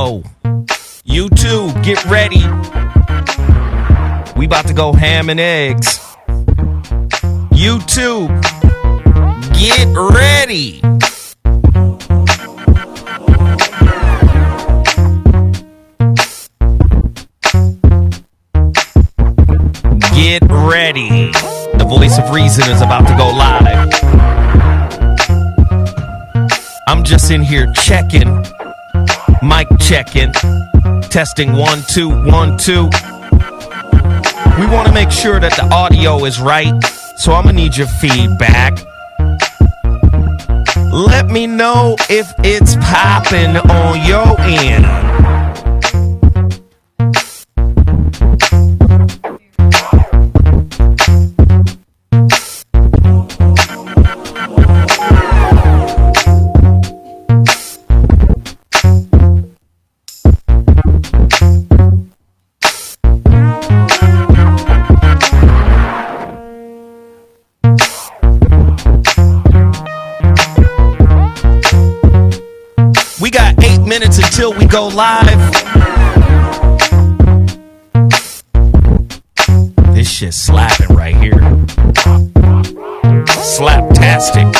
go. You too, get ready. We about to go ham and eggs. You too, get ready. Get ready. The voice of reason is about to go live. I'm just in here checking. Mic checking. Testing 1 2 1 2. We want to make sure that the audio is right, so I'm gonna need your feedback. Let me know if it's popping on your end. We got 8 minutes until we go live. This shit slapping right here. Slaptastic.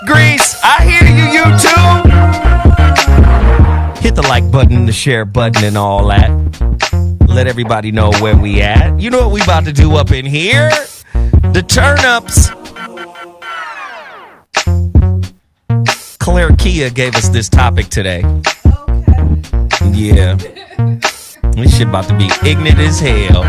Grease, I hear you, YouTube. Hit the like button, the share button, and all that. Let everybody know where we at. You know what we about to do up in here? The turn-ups. Claire Kia gave us this topic today. Okay. Yeah. This shit about to be ignorant as hell.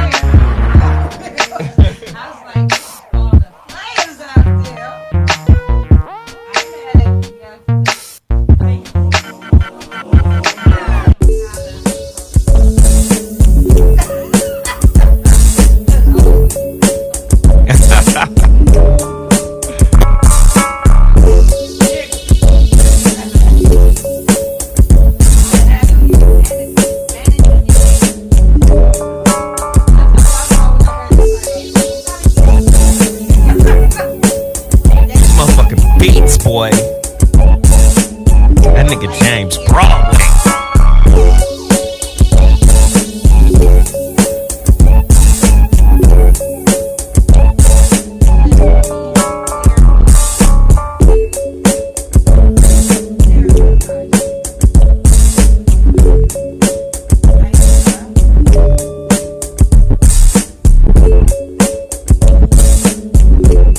Boy, that nigga James Broadway.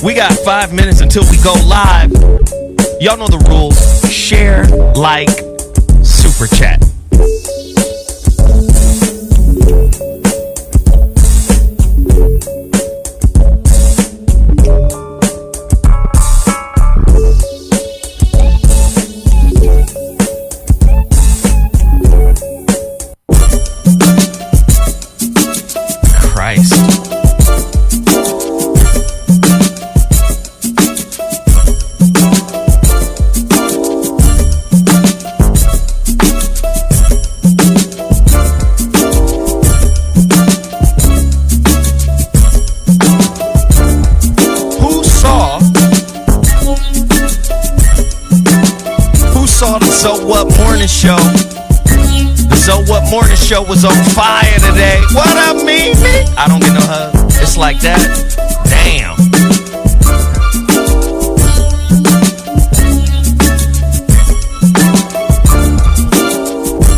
We got 5 minutes until we go live. Y'all know the rules. Share, like, super chat. Christ. So What Morning Show. The So What Morning Show was on fire today. What up, me? I don't get no hug. It's like that. Damn.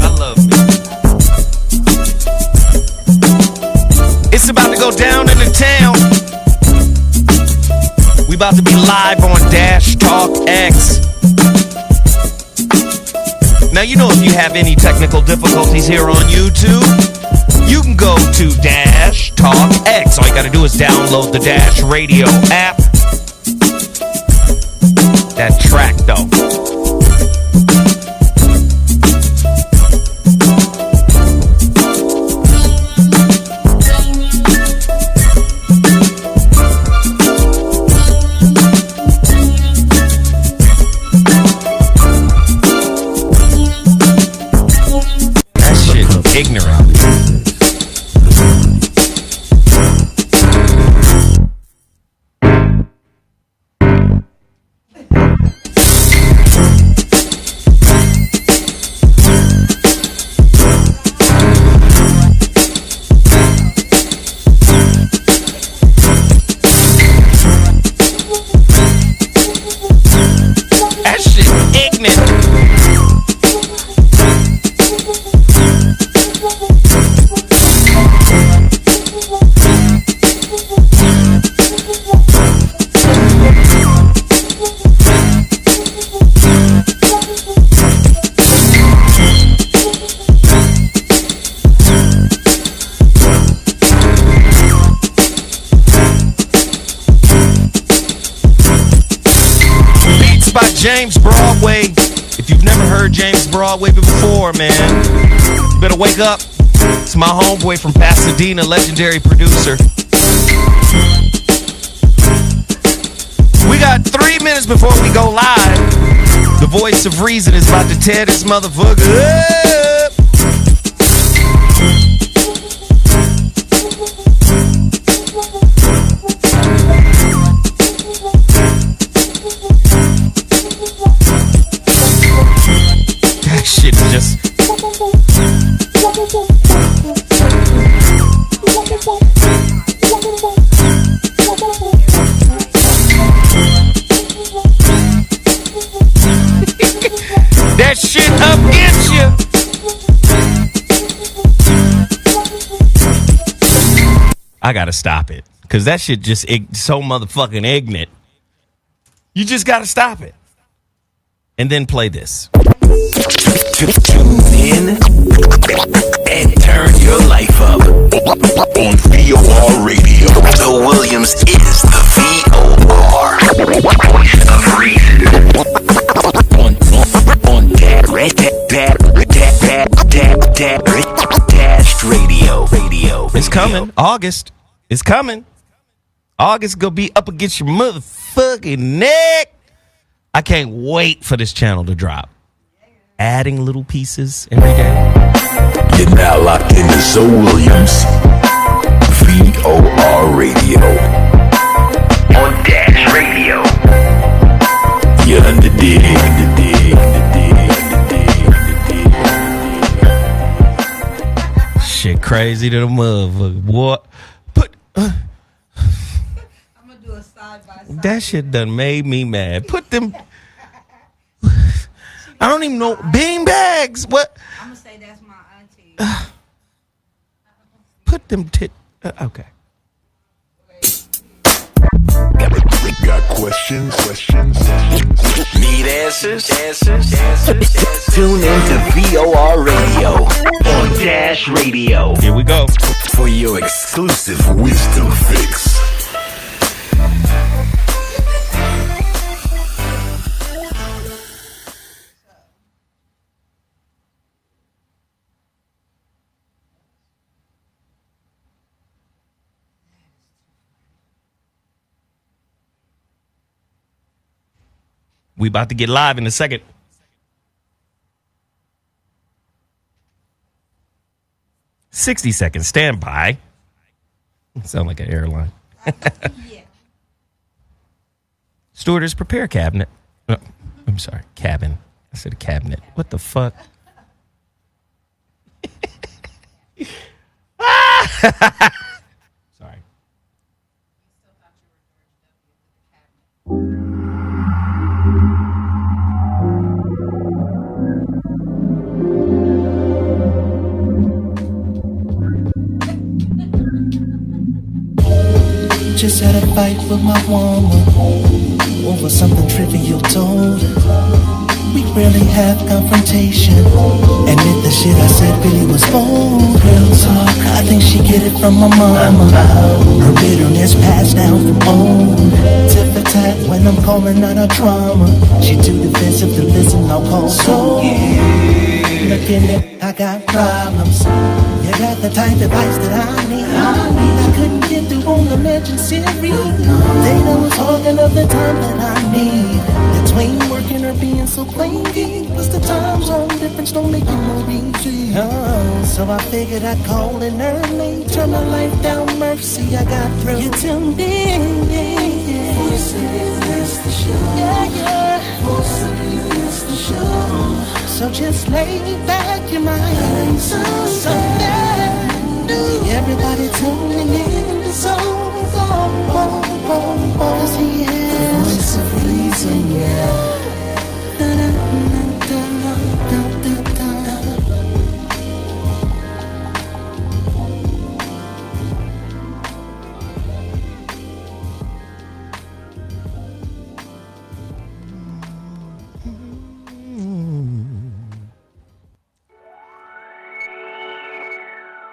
I love it. It's about to go down into town. We about to be live on Dash Talk X. Now, you know, if you have any technical difficulties here on YouTube, you can go to Dash Talk X. All you got to do is download the Dash Radio app. That track, though. ignorant. That shit ignorant. By James Broadway. If you've never heard James Broadway before, man, you better wake up. It's my homeboy from Pasadena, legendary producer. We got 3 minutes before we go live. The voice of reason is about to tear this motherfucker up. Shit just that shit up gets you. I gotta stop it because that shit just so motherfucking ignorant. You just gotta stop it and then play this. Tune in and turn your life up on VOR Radio. The Williams is the VOR voice of reason on Dash Radio. It's coming. August. It's coming. August gonna be up against your motherfucking neck. I can't wait for this channel to drop. Adding little pieces every day. You're now locked into Zoe Williams, VOR Radio, on Dash Radio. You're under dig. Shit crazy to the motherfucker. What? I'm gonna do a side by side. That shit done made me mad. Put them. I don't even know. Bean bags. What? I'm gonna say that's my auntie. Put them okay. Got questions? Need answers? Tune in to VOR Radio on Dash Radio. Here we go. For your exclusive wisdom fix. We about to get live in a second. $60 stand by. Sound like an airline. Yeah. Stewardess, prepare cabinet. Oh, I'm sorry, cabin. I said cabinet. What the fuck? Sorry. Just had a fight with my woman over something trivial told. We rarely have confrontation. Admit the shit I said really was bold. Real talk, I think she get it from my mama. Her bitterness passed down from old. Tit for tat when I'm calling out her trauma. She too defensive to listen, I'll call so. Look in it, I got problems. You got the type of advice that I need. I couldn't get through on the emergency. They know talking of the time that I need. Between working or being so clingy. Plus the time zone difference don't make it no easy. Oh, So I figured I'd call in early, turn my life down, mercy, I got through. You tuned in, Voice of you is the show. Yeah. Voice of you is the show. So just lay back your mind. So everybody tuning in to soul. Cause he is the voice of reason, yeah.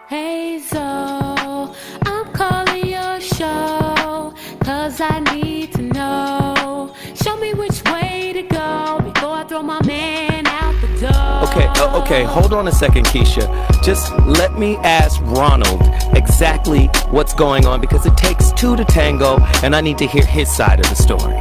Hey Zoe, I'm calling your show, 'cause I need to know. Show me which way to go before I throw my man out the door. Okay, hold on a second, Keisha. Just let me ask Ronald exactly what's going on, because it takes two to tango, and I need to hear his side of the story.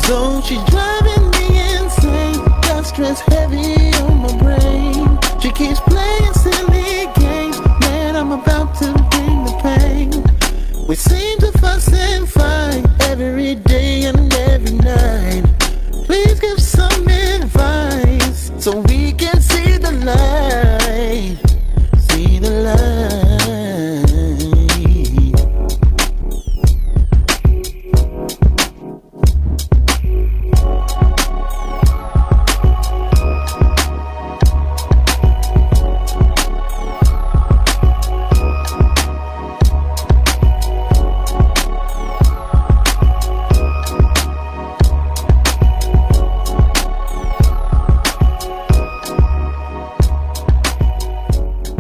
So she's driving me insane, got stress heavy on my brain. She keeps playing silly games, man, I'm about to bring the pain. We seem to fuss and fight every day and every night. Please give some advice so we can see the light. See the light.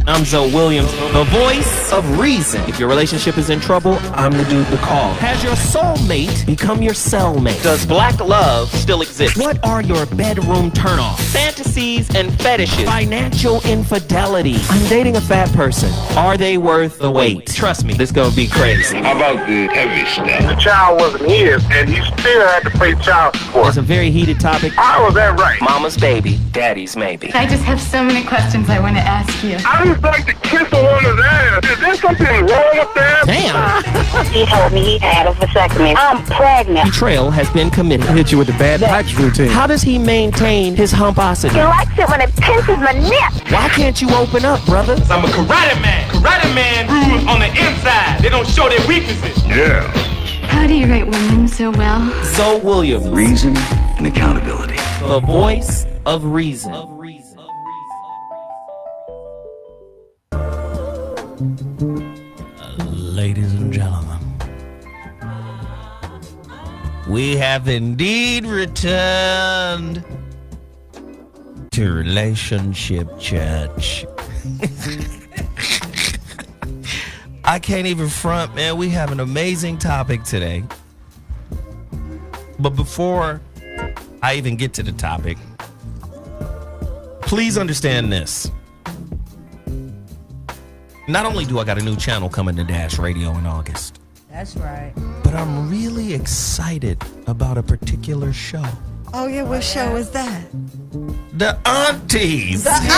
I'm Zoe Williams, the voice of reason. If your relationship is in trouble, I'm the dude to call. Has your soulmate become your cellmate? Does black love still exist? What are your bedroom turnoffs? Fantasies and fetishes. Financial infidelity. I'm dating a fat person. Are they worth the wait? Trust me, this gonna be crazy. How about the heavy stuff? The child wasn't his, and he still had to pay child support. It's a very heated topic. How was that right? Mama's baby, daddy's maybe. I just have so many questions I want to ask you. I just like to kiss a woman's ass. Is there something wrong up there? Damn! He told me he had a vasectomy. I'm pregnant. Betrayal has been committed. Hit you with the bad pipes routine. How does he maintain his humposity? He likes it when it pinches my nip. Why can't you open up, brother? I'm a karate man. Karate man rules on the inside. They don't show their weaknesses. Yeah. How do you rate women so well? Zoe Williams, Reason and accountability. the voice of reason. Ladies and gentlemen, we have indeed returned to Relationship Church. I can't even front, man. We have an amazing topic today. But before I even get to the topic, please understand this. Not only do I got a new channel coming to Dash Radio in August, That's right. but I'm really excited about a particular show. Oh, yeah, what show is that? The Aunties. The Aunties!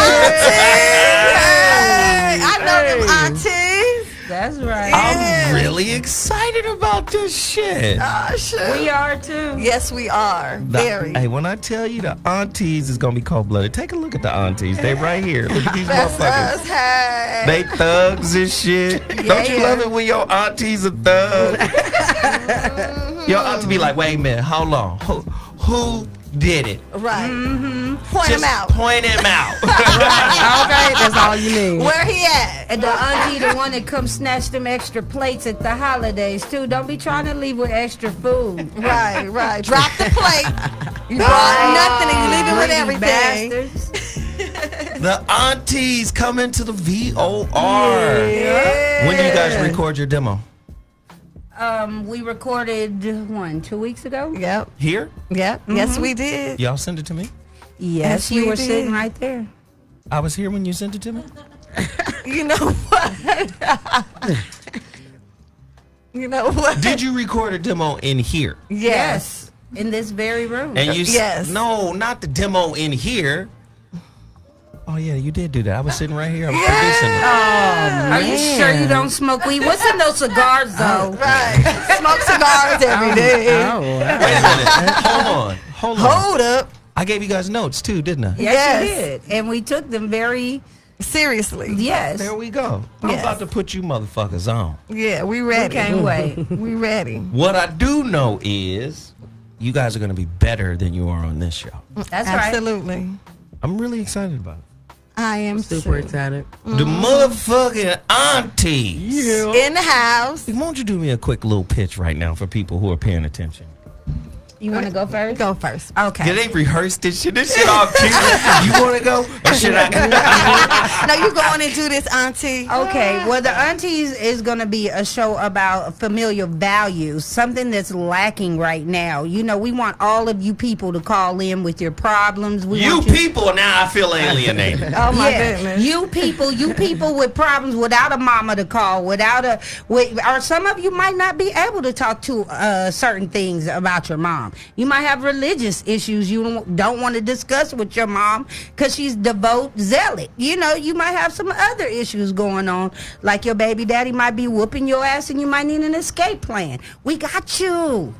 Hey, I know them Aunties. That's right. I'm really excited about this shit. Oh, shit. We are too. Yes, we are. Very. Hey, when I tell you the Aunties is gonna be cold-blooded, take a look at the Aunties. They right here. Look at these That's motherfuckers. us. Hey. They thugs and shit. Don't you love it when your aunties are thugs? Your auntie be like, wait a minute, how long? Who did it? Right. Point him out. Point him out. Okay, that's all you need. Where he at? And the auntie, the one that comes snatch them extra plates at the holidays too. Don't be trying to leave with extra food. Right, right. Drop the plate. You brought nothing and you leave it with everything. Bastards. The aunties coming to the VOR. Yeah. When do you guys record your demo? We recorded 2 weeks ago. Yep. Here? Yep. Yes, we did. Y'all send it to me? Yes, you were sitting right there. I was here when you sent it to me? You know what? You know what? Did you record a demo in here? Yes. In this very room. And you Yes. No, not the demo in here. Oh, yeah, you did do that. I was sitting right here. I was producing it. Oh, are you sure you don't smoke weed? What's in those cigars, though? Right. Smoke cigars every day. Oh, wait a minute. Hold on. Hold up. I gave you guys notes, too, didn't I? Yes, you did. And we took them very seriously. Yes. There we go. I'm about to put you motherfuckers on. Yeah, we ready. We can't wait. We ready. What I do know is you guys are going to be better than you are on this show. That's Absolutely. right. I'm really excited about it. I am super excited. The motherfucking aunties in the house. Why don't you do me a quick little pitch right now for people who are paying attention? You want to go first? Go first. Okay. Did they rehearse this shit? This shit all cute. You want to go? Or should I? No, you going into this, auntie. Okay. Well, the aunties is going to be a show about familiar values, something that's lacking right now. You know, we want all of you people to call in with your problems. You people, now I feel alienated. Oh my goodness. You people with problems without a mama to call, or some of you might not be able to talk to certain things about your mom. You might have religious issues you don't want to discuss with your mom because she's devout zealot. You know, you might have some other issues going on, like your baby daddy might be whooping your ass and you might need an escape plan. We got you.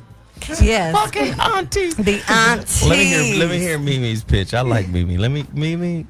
Yes. Fucking auntie. The auntie. Let me hear Mimi's pitch. I like Mimi. Mimi.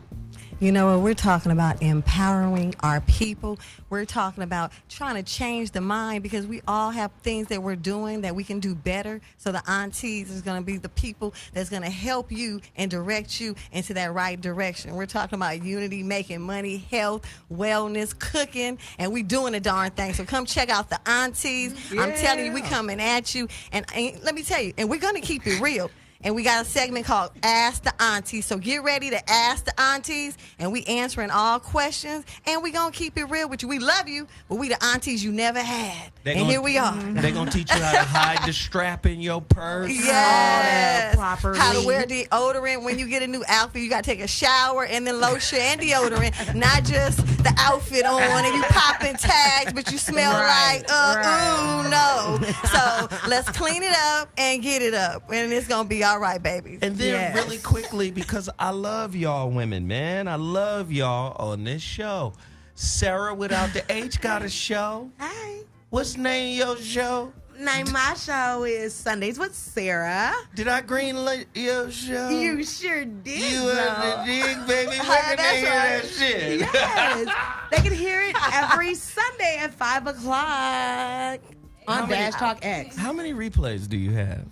You know what? We're talking about empowering our people. We're talking about trying to change the mind because we all have things that we're doing that we can do better. So the aunties is going to be the people that's going to help you and direct you into that right direction. We're talking about unity, making money, health, wellness, cooking, and we doing the darn thing. So come check out the aunties. Yeah. I'm telling you, we coming at you. And let me tell you, and we're going to keep it real. And we got a segment called Ask the Aunties. So get ready to ask the aunties, and we answering all questions, and we going to keep it real with you. We love you, but we the aunties you never had. Here we are. They're going to teach you how to hide the strap in your purse. Yes. Properly. How to wear deodorant when you get a new outfit. You got to take a shower and then lotion and deodorant, not just the outfit on and you popping tags, but you smell ooh, no. So let's clean it up and get it up, and it's going to be all right, baby. And then really quickly, because I love y'all women, man. I love y'all on this show. Sarah without the H got a show. Hi. What's the name of your show? My show is Sundays with Sarah. Did I greenlight your show? You sure did. You the dig, baby. Where can they hear that shit? Yes. They can hear it every Sunday at 5 o'clock on Dash Talk X. How many replays do you have?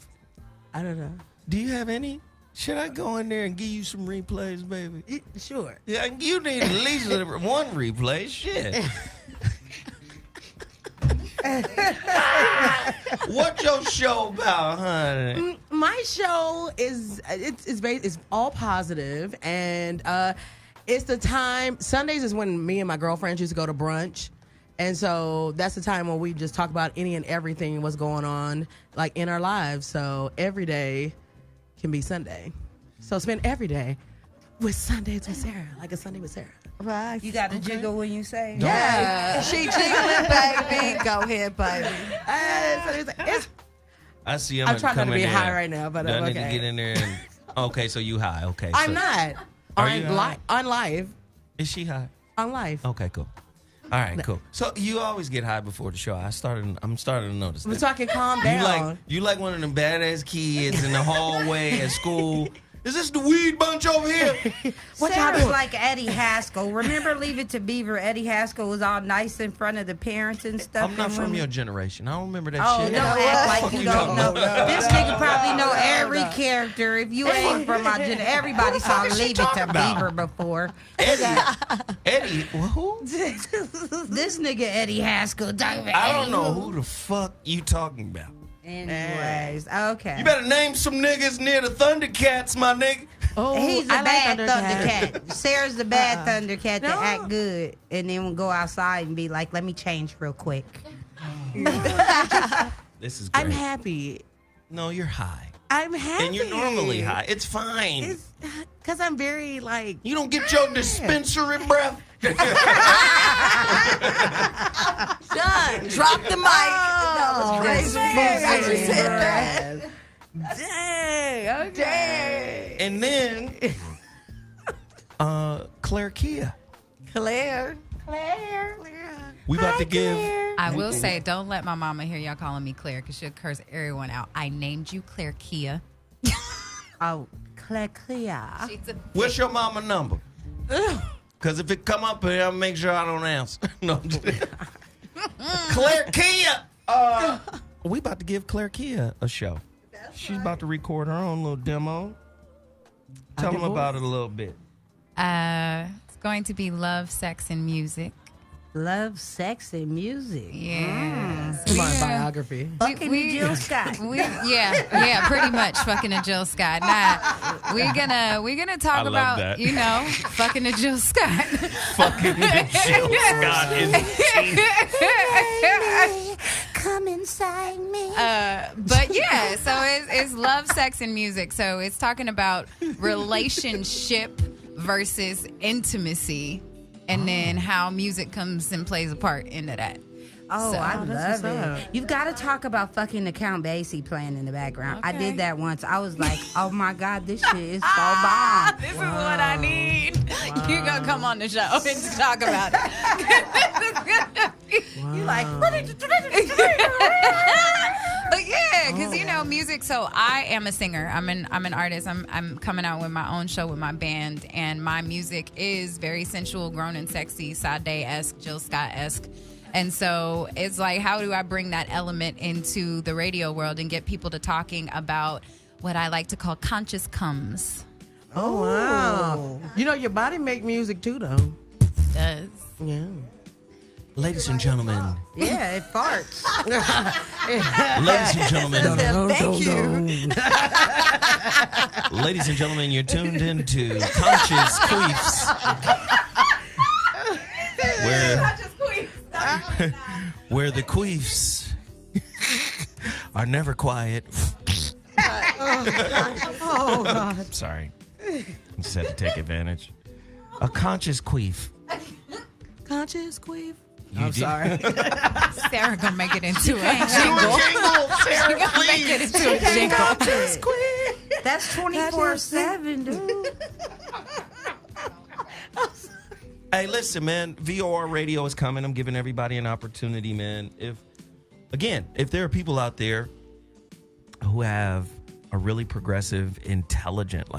I don't know. Do you have any? Should I go in there and give you some replays, baby? Sure. Yeah, you need at least one replay. Shit. What's your show about, honey? My show is it's all positive, and it's the time. Sundays is when me and my girlfriends used to go to brunch. And so that's the time when we just talk about any and everything, what's going on, like in our lives. So every day can be Sunday. So spend every day with Sundays with Sarah, like a Sunday with Sarah. Right. You got to jiggle when you say. Yeah. She jiggling, baby. Go ahead, baby. I see. I'm trying not to be high right now, but I I'm need to okay. get in there. Okay, so you high. Okay. I'm not. Are you high? On live. Is she high? On live. Okay, cool. All right, cool. So you always get high before the show. I'm starting to notice that. So I can calm down. You like one of them badass kids in the hallway at school. Is this the weed bunch over here? Sarah's like Eddie Haskell. Remember Leave It to Beaver? Eddie Haskell was all nice in front of the parents and stuff. I'm not from your generation. I don't remember that shit. Oh, don't act like you don't know. This nigga probably know every character. If you ain't from my generation, everybody saw Leave It to Beaver before. Eddie, who? This nigga Eddie Haskell. I don't know who the fuck you talking about. Anyways, okay. You better name some niggas near the Thundercats, my nigga. Oh, he's the bad Thundercat. Sarah's the bad Thundercat that act good and then we'll go outside and be like, let me change real quick. This is great. I'm happy. No, you're high. I'm happy. And you're normally high. It's fine. It's because I'm very, like... You don't get your dispensary breath? Done. Drop the mic. That was crazy. I just said that. Dang. Okay. And then Claire Kia. Claire. We about to give. I will say, don't let my mama hear y'all calling me Claire because she'll curse everyone out. I named you Claire Kia. Oh, Claire. What's your mama number? Because if it come up here, I'll make sure I don't answer. No, I'm just Claire Kia. We about to give Claire Kia a show. She's about to record her own little demo. Tell them about it a little bit. It's going to be love, sex, and music. Love, sex, and music. Yes. My biography. Fucking Jill Scott. Yeah, pretty much fucking a Jill Scott. Nah, we're gonna talk about that. fucking a Jill Scott. Fucking Jill Scott is Come inside me. But yeah, so it's love, sex, and music. So it's talking about relationship versus intimacy. And then how music comes and plays a part into that. Oh, So- I that's love what's it. You've got to talk about fucking the Count Basie playing in the background. I Okay. did that once. I was like, oh my God, this shit is so bomb. This is what I need. You're going to come on the show and talk about it. You like, But yeah, because music. So I am a singer. I'm an artist. I'm coming out with my own show with my band, and my music is very sensual, grown and sexy, Sade-esque, Jill Scott-esque. And so it's like, how do I bring that element into the radio world and get people to talking about what I like to call conscious comes? Oh, wow. Your body make music too, though. It does. Yeah. Ladies and gentlemen. yeah, it farts. Ladies and gentlemen. Thank you. Ladies and gentlemen, you're tuned into Conscious Queefs. Where the queefs are never quiet. Oh, God. Sorry. Just had to take advantage. A conscious queef. Conscious queef. I'm sorry. Sarah gonna make it into a jingle. jingle. Sarah, She gonna make it into a jingle. Conscious queef. That's 24/7, dude. Hey, listen, man. VOR radio is coming. I'm giving everybody an opportunity, man. If there are people out there who have a really progressive, intelligence,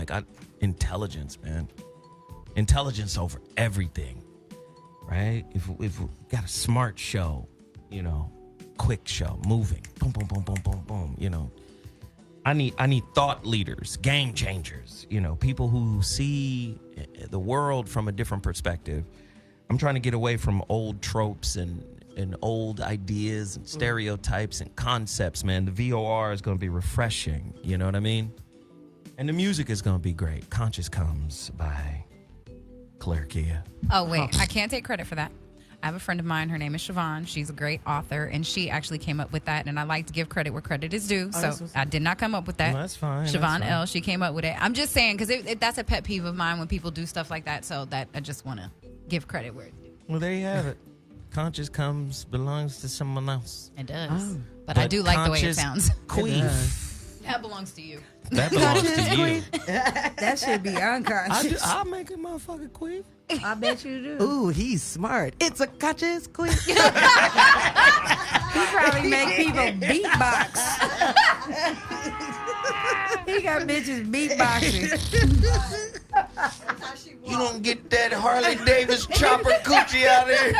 man. Intelligence over everything, right? If we got a smart show, quick show, moving, boom, boom, boom, boom, boom, boom, I need thought leaders, game changers, people who see the world from a different perspective. I'm trying to get away from old tropes and old ideas and stereotypes and concepts, man. The VOR is going to be refreshing, you know what I mean? And the music is going to be great. Conscious Comes by Claire Kia. Oh, wait. I can't take credit for that. I have a friend of mine. Her name is Siobhan. She's a great author, and she actually came up with that. And I like to give credit where credit is due. So I did not come up with that. Well, that's fine. Siobhan L. She came up with it. I'm just saying because that's a pet peeve of mine when people do stuff like that. So that I just want to give credit where it's due. Well, there you have it. Conscious Comes belongs to someone else. It does. But I do like the way it sounds. Queef. That belongs to you. That belongs to you. That should be unconscious. I'll make a motherfucking queef. I bet you do. Ooh, he's smart. It's a conscious queef. He probably make people beatbox. He got bitches beatboxing. You don't get that Harley Davis chopper coochie out there.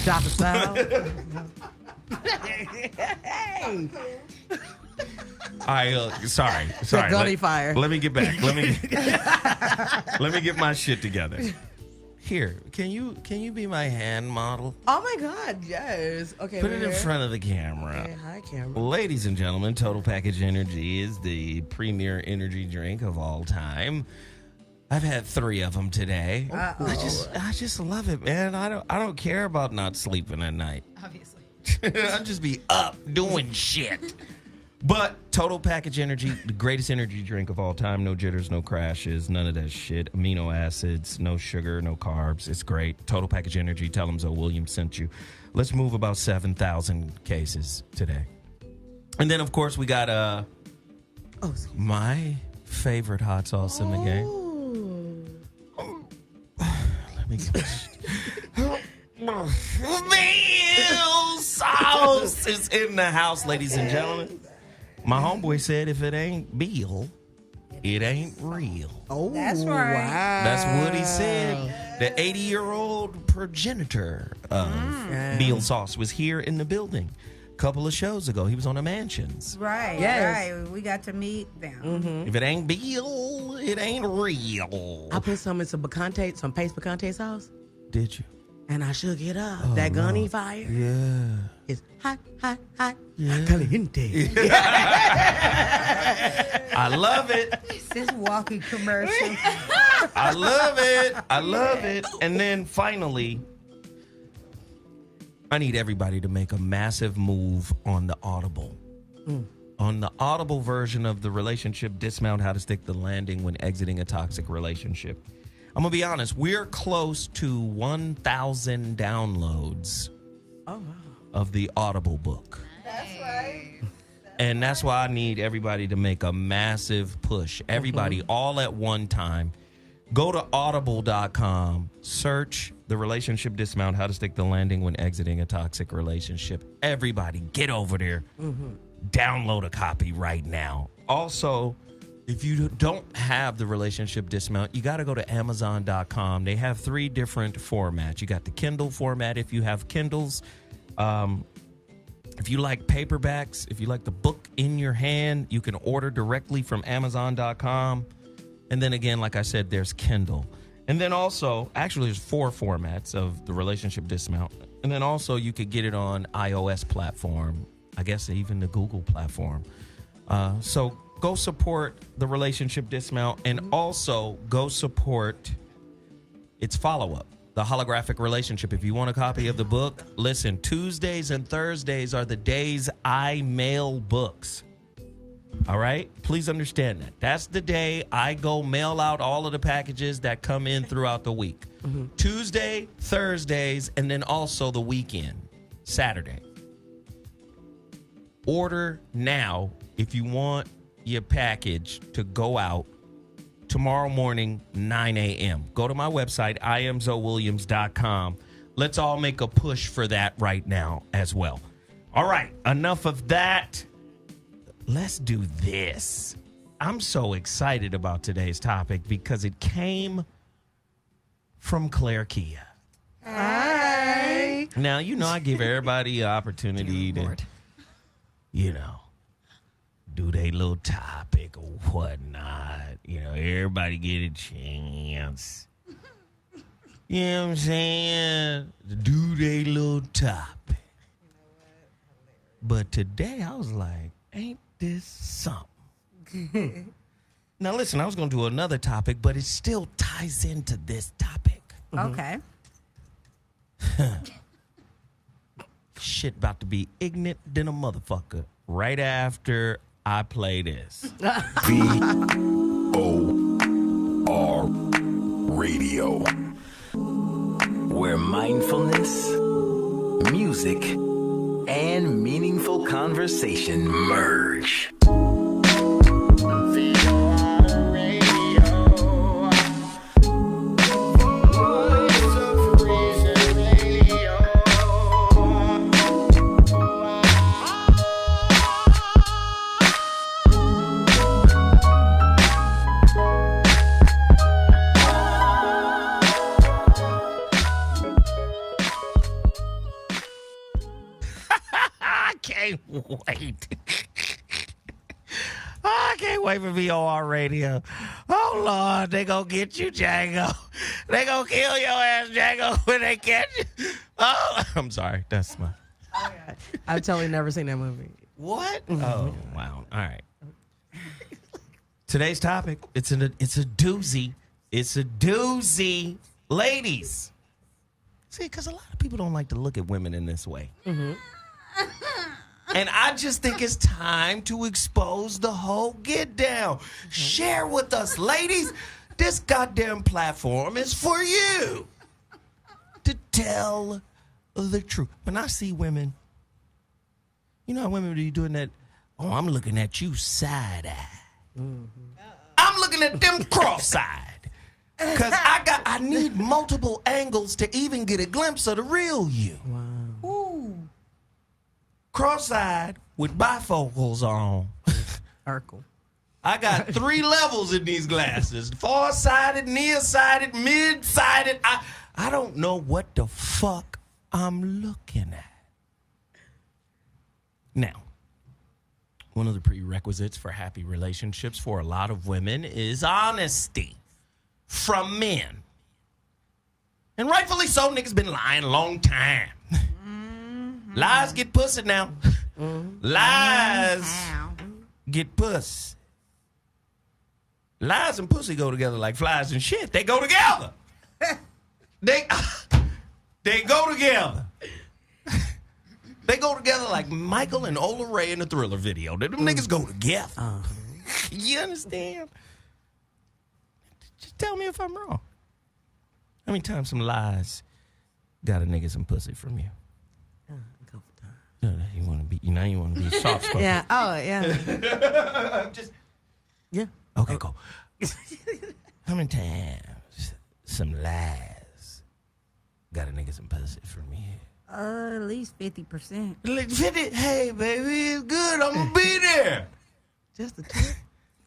Chopper style. Hey. All right, sorry. Gunny fire. Let me get back. Let me get my shit together. Here, can you be my hand model? Oh my God, yes. Okay, Put it in front of the camera. Okay, hi, camera. Ladies and gentlemen, Total Package Energy is the premier energy drink of all time. I've had 3 of them today. I just love it, man. I don't care about not sleeping at night. Obviously. I'll just be up doing shit. But Total Package Energy, the greatest energy drink of all time. No jitters, no crashes, none of that shit. Amino acids, no sugar, no carbs. It's great. Total Package Energy. Tell them Zoe Williams sent you. Let's move about 7,000 cases today. And then, of course, we got my favorite hot sauce in the game. Veal sauce is in the house, ladies and gentlemen. My homeboy said if it ain't veal, it ain't real. Oh, That's right. Wow. That's what he said. The 80-year-old progenitor of veal sauce was here in the building a couple of shows ago. He was on the Mansions. Right, Yes. right. We got to meet them. Mm-hmm. If it ain't veal, it ain't real. I put some in some picante, some paste picante sauce, Did you? and I shook it up. That gunny fire. Yeah. It's hot, hot, hot. Yeah. Caliente. I love it. This walking commercial. I love it. I love it. And then finally, I need everybody to make a massive move on the Audible. On the Audible version of the relationship dismount, how to stick the landing when exiting a toxic relationship. I'm going to be honest, we're close to 1,000 downloads of the Audible book. That's right. And that's why I need everybody to make a massive push. Everybody all at one time. Go to audible.com, search the relationship dismount, how to stick the landing when exiting a toxic relationship. Everybody get over there. Download a copy right now. Also, if you don't have the relationship dismount, you got to go to amazon.com. They have 3 different formats. You got the Kindle format if you have Kindles. If you like paperbacks, if you like the book in your hand, you can order directly from amazon.com. And then again, like I said, there's Kindle. And then also, actually, there's 4 formats of the relationship dismount. And then also, you could get it on iOS platform, I guess even the Google platform. So go support the relationship dismount, and also go support its follow-up, the holographic relationship. If you want a copy of the book, listen, Tuesdays and Thursdays are the days I mail books. All right? Please understand that. That's the day I go mail out all of the packages that come in throughout the week. Tuesday, Thursdays, and then also the weekend, Saturday. Order now if you want your package to go out tomorrow morning, 9 a.m. Go to my website, IamZoWilliams.com. Let's all make a push for that right now as well. All right, enough of that. Let's do this. I'm so excited about today's topic because it came from Claire Kia. Hi. Now, you know, I give everybody an opportunity to, you know, do their little topic or whatnot. You know, everybody get a chance. You know what I'm saying? To do their little topic. But today I was like, ain't this something? Now listen, I was going to do another topic, but it still ties into this topic. Okay. Shit about to be ignorant than a motherfucker right after I play this. VOR Radio, where mindfulness, music, and meaningful conversation merge. Wait. I can't wait for VOR Radio. Oh, Lord, they gonna get you, Django. They gonna kill your ass, Django, when they catch you. Oh, I'm sorry. That's my... I've totally never seen that movie. What? Oh, wow. All right. Today's topic, it's a doozy. It's a doozy. Ladies. See, because a lot of people don't like to look at women in this way. And I just think it's time to expose the whole get down. Share with us, ladies. This goddamn platform is for you to tell the truth. When I see women, you know how women be doing that, oh, I'm looking at you side-eye. I'm looking at them cross-eyed. Because I need multiple angles to even get a glimpse of the real you. Wow. Ooh. Cross-eyed with bifocals on. Urkel. I got 3 levels in these glasses. Far-sided, near-sided, mid-sided. I don't know what the fuck I'm looking at. Now, one of the prerequisites for happy relationships for a lot of women is honesty from men. And rightfully so, niggas been lying a long time. Mm-hmm. Lies get pussy now. Mm-hmm. Lies get pussy. Lies and pussy go together like flies and shit. They go together. They go together. They go together like Michael and Ola Ray in the Thriller video. Them niggas go together. You understand? Just tell me if I'm wrong. How many times some lies got a nigga some pussy from you? A couple times. You want to be, you want to be soft spoken. Yeah. Oh, yeah. Yeah. Okay, cool. How many times some lies got a nigga some pussy from you? At least 50%. 50? Hey, baby, it's good. I'm going to be there. Just the tip?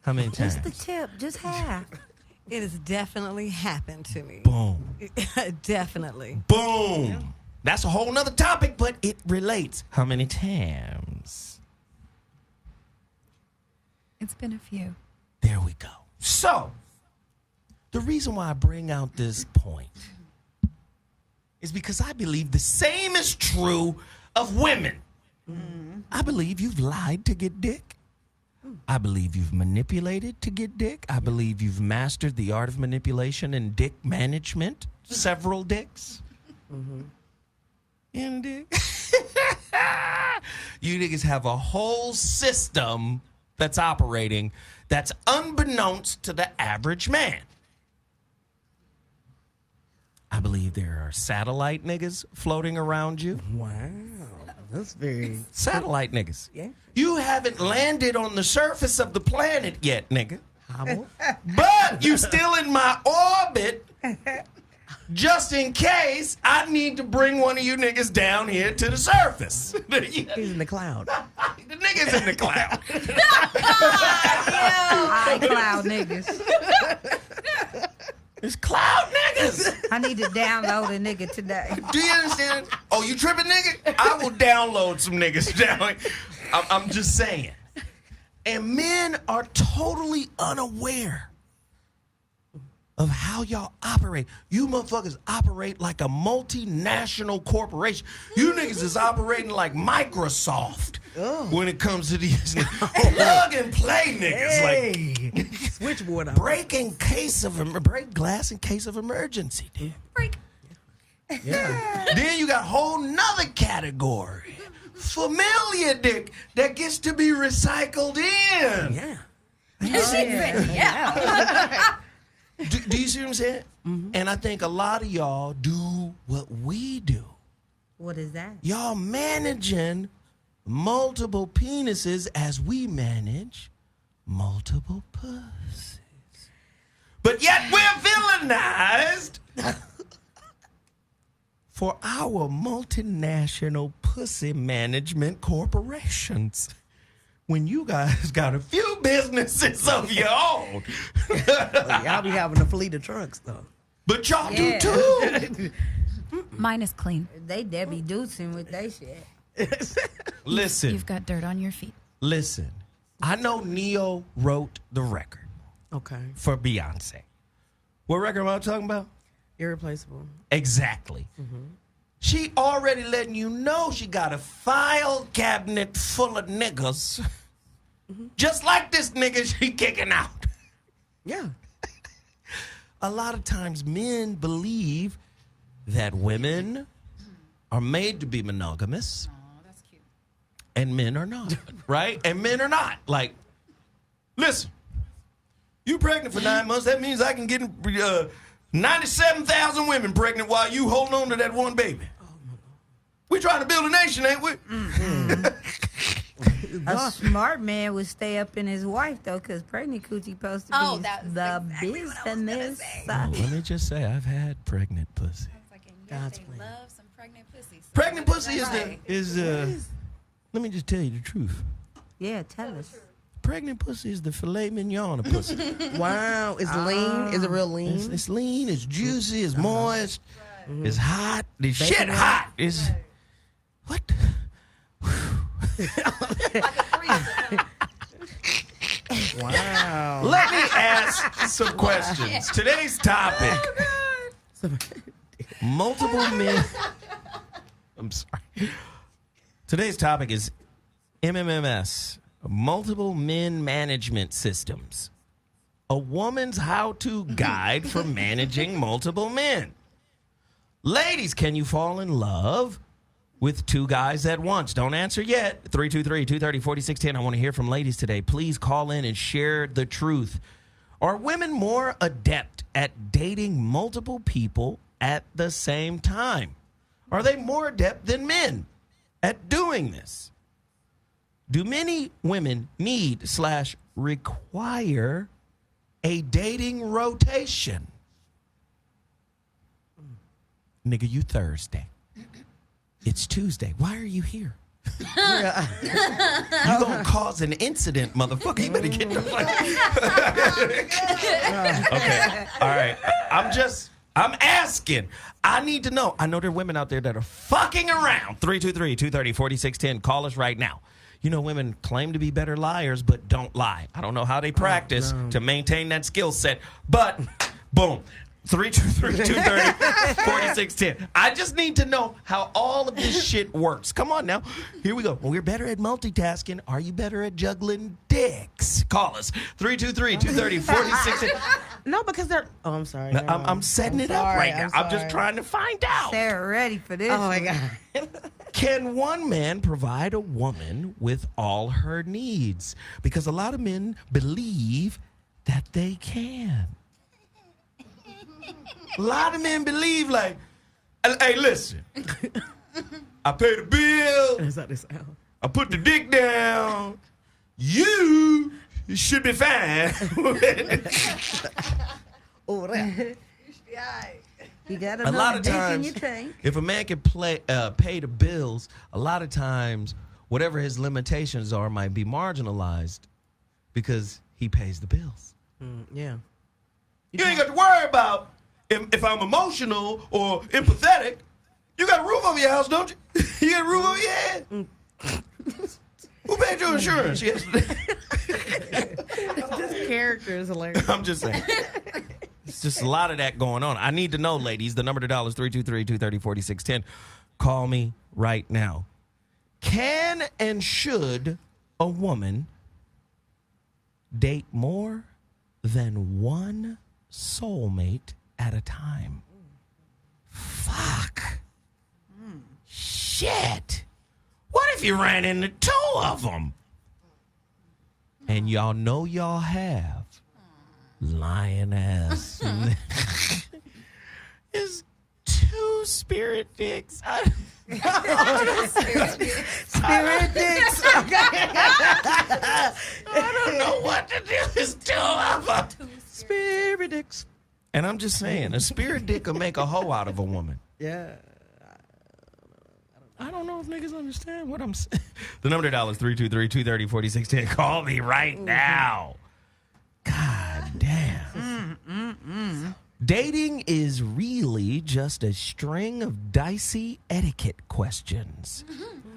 How many times? Just the tip. Just half. It has definitely happened to me. Boom. Definitely. Boom. Yeah. That's a whole nother topic, but it relates. How many times? It's been a few. There we go. So, the reason why I bring out this point is because I believe the same is true of women. Mm-hmm. I believe you've lied to get dick. I believe you've manipulated to get dick. I believe you've mastered the art of manipulation and dick management. Several dicks. Mm-hmm. And dick. You niggas have a whole system that's operating that's unbeknownst to the average man. I believe there are satellite niggas floating around you. Wow. That's very... Satellite niggas. Yeah. You haven't landed on the surface of the planet yet, nigga. But you still in my orbit just in case I need to bring one of you niggas down here to the surface. He's in the cloud. The nigga's in the cloud. iCloud niggas. It's cloud niggas. I need to download a nigga today. Do you understand? Oh, you tripping, nigga? I will download some niggas down. I'm just saying. And men are totally unaware of how y'all operate. You motherfuckers operate like a multinational corporation. You niggas is operating like Microsoft when it comes to these plug and play niggas. Hey. Like switchboard. Break glass in case of emergency, dude. Break. Yeah. Then you got a whole nother category. Familiar dick that gets to be recycled in. Yeah. Yeah. Do you see what I'm saying? Mm-hmm. And I think a lot of y'all do what we do. What is that? Y'all managing multiple penises as we manage multiple pussies. But yet we're villainized for our multinational pussy management corporations. When you guys got a few businesses of your own. Y'all be having a fleet of trucks, though. But y'all do, too. Mine is clean. They Debbie Deucing with they shit. Listen. You've got dirt on your feet. Listen. I know Neo wrote the record. Okay. For Beyonce. What record am I talking about? Irreplaceable. Exactly. Mm-hmm. She already letting you know she got a file cabinet full of niggas. Mm-hmm. Just like this nigga she kicking out. Yeah. A lot of times men believe that women are made to be monogamous. Oh, that's cute. And men are not, right? And men are not. Like, listen, you pregnant for 9 months, that means I can get 97,000 women pregnant while you holding on to that one baby. We trying to build a nation, ain't we? Mm-hmm. A smart man would stay up in his wife though, because pregnant coochie supposed to be the business. Let me just say, I've had pregnant pussy. God's plan. Love some pregnant pussy. Pregnant pussy let me just tell you the truth. Yeah, tell us. Pregnant pussy is the filet mignon of pussy. Wow, it's lean. Is it real lean? It's lean. It's juicy. It's moist. It's hot. It's shit hot. It's what? Wow. Let me ask some questions. Today's topic. Multiple men. I'm sorry. Today's topic is MMMS, multiple men management systems. A woman's how-to guide for managing multiple men. Ladies, can you fall in love with two guys at once? Don't answer yet. 323-230-4610. I want to hear from ladies today. Please call in and share the truth. Are women more adept at dating multiple people at the same time? Are they more adept than men at doing this? Do many women need/require a dating rotation? Nigga, you Thursday. It's Tuesday. Why are you here? You gonna cause an incident, motherfucker. You better get the fuck. Okay. All right. I'm asking. I need to know. I know there are women out there that are fucking around. 323-230-4610. Call us right now. You know, women claim to be better liars, but don't lie. I don't know how they practice to maintain that skill set, but boom. 323-230-4610. I just need to know how all of this shit works. Come on now. Here we go. We're better at multitasking. Are you better at juggling dicks? Call us. 323-230-4610. No, because they're... Oh, I'm sorry. No, I'm setting it up right now. I'm just trying to find out. Sarah, ready for this. Oh, my God. Can one man provide a woman with all her needs? Because a lot of men believe that they can. A lot of men believe, like, hey, listen, I pay the bill. That's how they sound. I put the dick down. You should be fine. You got a lot of dick in times, your tank. if a man can pay the bills, a lot of times, whatever his limitations are might be marginalized because he pays the bills. Yeah. You ain't got to worry about if I'm emotional or empathetic. You got a roof over your house, don't you? You got a roof over your head. Who paid your insurance yesterday? This character is hilarious. I'm just saying. It's just a lot of that going on. I need to know, ladies. The number to dial is 323-230-4610. Call me right now. Can and should a woman date more than one soulmate at a time? Fuck. Shit. What if you ran into two of them? And y'all know y'all have lying ass. It's two spirit dicks. Spirit dicks. I don't know what to do. It's two of them. Spirit dicks. And I'm just saying, a spirit dick will make a hoe out of a woman. Yeah. I don't know if niggas understand what I'm saying. The number to dial is 323-230-4610. Call me right now. God damn. Dating is really just a string of dicey etiquette questions.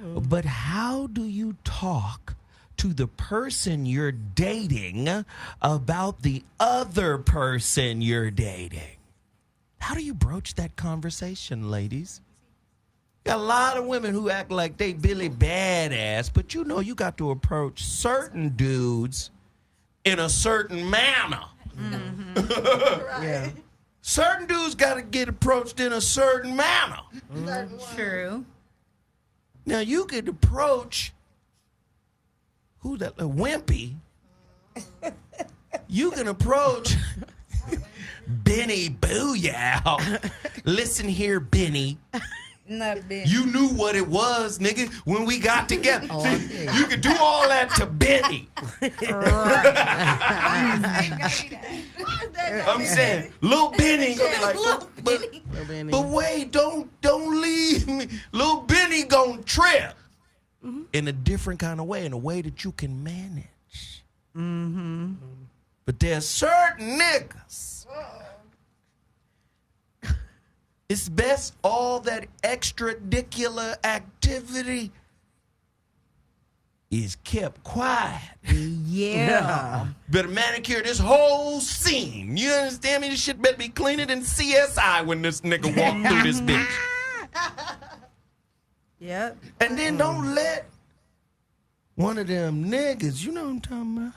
But how do you talk to the person you're dating about the other person you're dating? How do you broach that conversation, ladies? Got a lot of women who act like they Billy Badass, but you know you got to approach certain dudes in a certain manner. Yeah. Certain dudes got to get approached in a certain manner. True. Now you could approach who that Wimpy. You can approach Benny Booyah. Listen here, Benny. You knew what it was, nigga, when we got together. See, you could do all that to Benny. I'm saying, little Benny gonna be like, but wait, don't leave me. Little Benny gonna trip in a different kind of way, in a way that you can manage. Mm-hmm. But there's certain niggas. It's best all that extradicular activity is kept quiet. Yeah. Better manicure this whole scene. You understand me? This shit better be cleaner than CSI when this nigga walk through this bitch. Yep. And then don't let one of them niggas, you know what I'm talking about?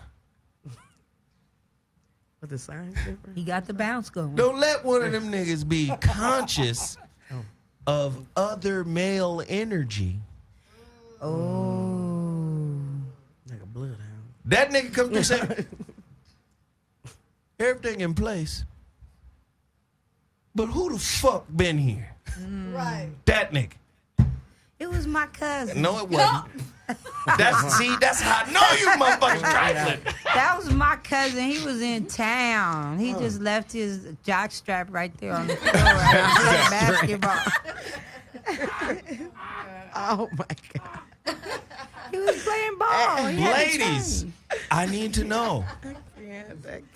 But the sign's different. He got the bounce going. Don't let one of them niggas be conscious of other male energy. Oh. Like a bloodhound. That nigga comes through saying, everything in place. But who the fuck been here? Right. That nigga. It was my cousin. No, it wasn't. That's how I know you motherfuckers trifling. That was my cousin. He was in town. He just left his jock strap right there on the floor. Basketball. Oh my God. He was playing ball. Ladies, I need to know. I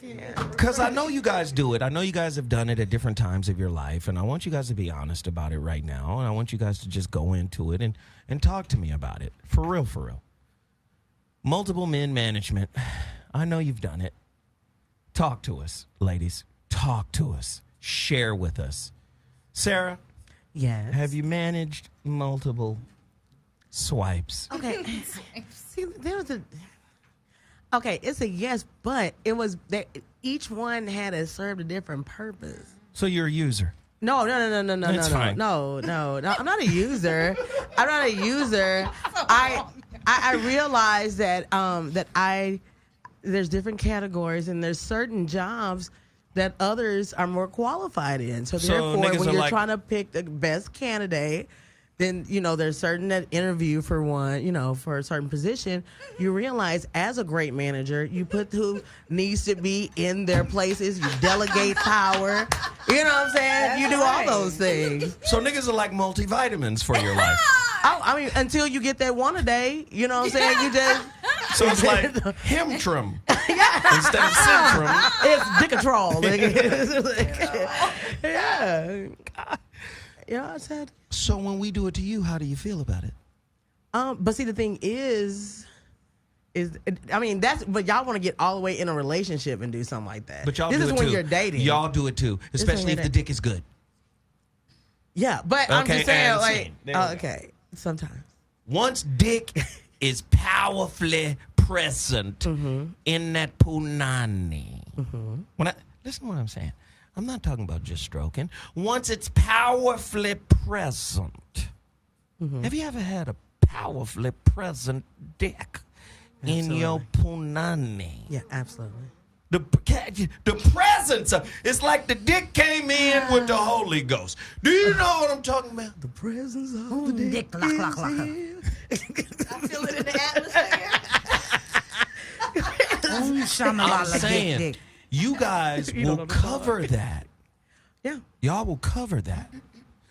can't. Because I know you guys do it. I know you guys have done it at different times of your life, and I want you guys to be honest about it right now, and I want you guys to just go into it and talk to me about it. For real, for real. Multiple men management. I know you've done it. Talk to us, ladies. Talk to us. Share with us. Sarah? Yes. Have you managed multiple swipes? Okay. See, there was a... Okay, it's a yes, but it was that each one had to serve a different purpose. So you're a user? No. That's fine. No. I'm not a user. I'm not a user. I realize that there's different categories and there's certain jobs that others are more qualified in. So therefore, when you're trying to pick the best candidate, then, there's certain that interview for one, for a certain position. You realize as a great manager, you put who needs to be in their places. You delegate power. You know what I'm saying? You do all those things. So niggas are like multivitamins for your life. I mean, until you get that one a day, you know what I'm saying? You just... So it's like Hemtrim instead of Centrum. It's Dicatrol. Yeah. Yeah, I said. So when we do it to you, how do you feel about it? But see, the thing is I mean, but y'all want to get all the way in a relationship and do something like that. But y'all this do is it when too. You're dating. Y'all do it too, especially if the dick is good. Yeah, but I'm just saying, okay, sometimes. Once dick is powerfully present in that punani. Listen to what I'm saying. I'm not talking about just stroking. Once it's powerfully present. Have you ever had a powerfully present dick in your punani? Yeah, absolutely. The presence of it's like the dick came in with the Holy Ghost. Do you know what I'm talking about? The presence of the dick. I feel it in the atmosphere. I'm saying, you guys will cover that. Yeah. Y'all will cover that.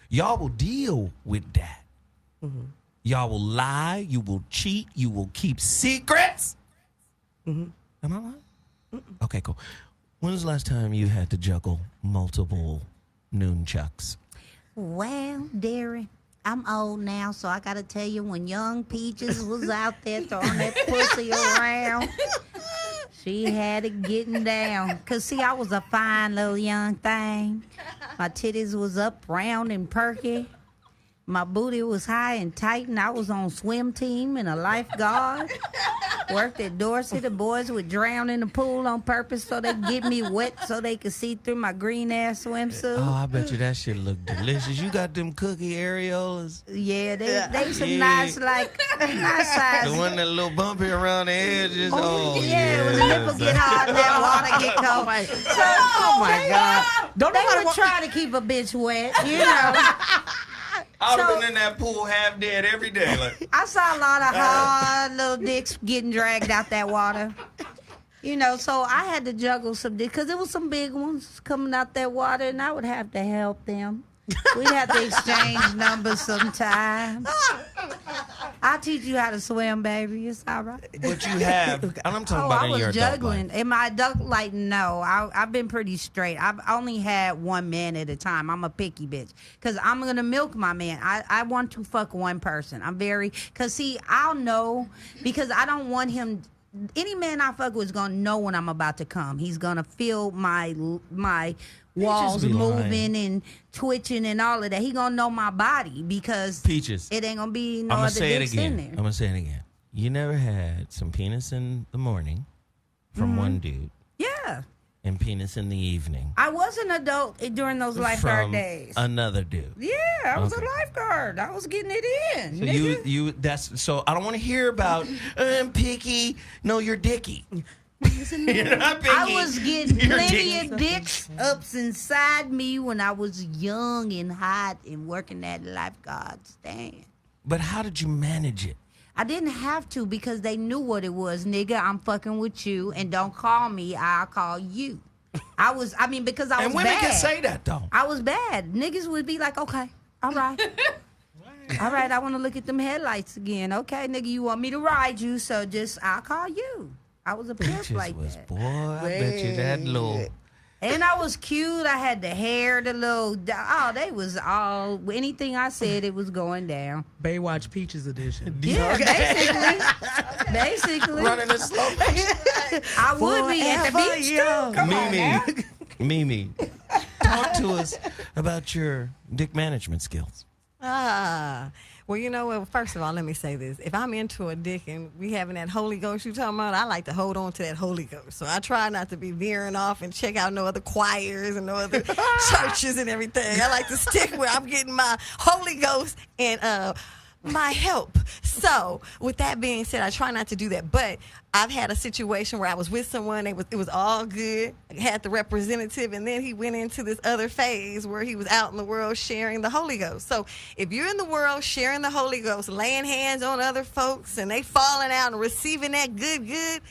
Y'all will deal with that. Y'all will lie. You will cheat. You will keep secrets. Am I right? Okay, cool. When was the last time you had to juggle multiple nunchucks? Well, dearie, I'm old now, so I gotta tell you, when young Peaches was out there throwing that pussy around, she had it getting down. 'Cause see, I was a fine little young thing. My titties was up, round and perky. My booty was high and tight, and I was on swim team and a lifeguard. Worked at Dorsey. The boys would drown in the pool on purpose so they'd get me wet so they could see through my green-ass swimsuit. Oh, I bet you that shit look delicious. You got them cookie areolas? Yeah, they some nice, like, nice size. The one that little bumpy around the edges? Yeah, when the nipple get hard and that water get cold. Oh, my God. They were trying to keep a bitch wet, you know. I would have been in that pool half dead every day. Like, I saw a lot of hard little dicks getting dragged out that water. You know, so I had to juggle some dicks because there was some big ones coming out that water, and I would have to help them. We'd have to exchange numbers sometimes. I'll teach you how to swim, baby. It's all right. but you have, and I'm talking about I in was your juggling. adult life. In my adult life, no. I've been pretty straight. I've only had one man at a time. I'm a picky bitch. Because I'm going to milk my man. I want to fuck one person. I'm very, because see, I'll know, because I don't want him, any man I fuck with is going to know when I'm about to come. He's going to feel my walls moving and twitching and all of that. He gonna know my body because Peaches, it ain't gonna be no I'm other gonna say it dicks again. in there. I'm gonna say it again. You never had some penis in the morning from one dude Yeah. and penis in the evening I was an adult during those lifeguard from days. another dude. Yeah, I was Okay. a lifeguard. I was getting it in. So so I don't want to hear about I'm picky. No, you're dicky. You're not picky. I was getting You're plenty dicky. of dicks ups inside me when I was young and hot and working that lifeguard stand. But how did you manage it? I didn't have to because they knew what it was. Nigga, I'm fucking with you and don't call me, I'll call you. Because I was And women bad. can say that though. I was bad. Niggas would be like, okay, all right. All right, I want to look at them headlights again. Okay, nigga, you want me to ride you, so I'll call you. I was a pimp like that. Boy, I bet you that little. And I was cute. I had the hair, they was all, anything I said, it was going down. Baywatch Peaches edition. Yeah, basically. Running in slow motion. I would be at the beach too. Come on now. Mimi, talk to us about your dick management skills. Well, you know what? First of all, let me say this. If I'm into a dick and we having that Holy Ghost you talking about, I like to hold on to that Holy Ghost. So I try not to be veering off and check out no other choirs and no other churches and everything. I like to stick where I'm getting my Holy Ghost and my help. So with that being said, I try not to do that. But I've had a situation where I was with someone, it was all good. I had the representative, and then he went into this other phase where he was out in the world sharing the Holy Ghost. So if you're in the world sharing the Holy Ghost, laying hands on other folks, and they falling out and receiving that good,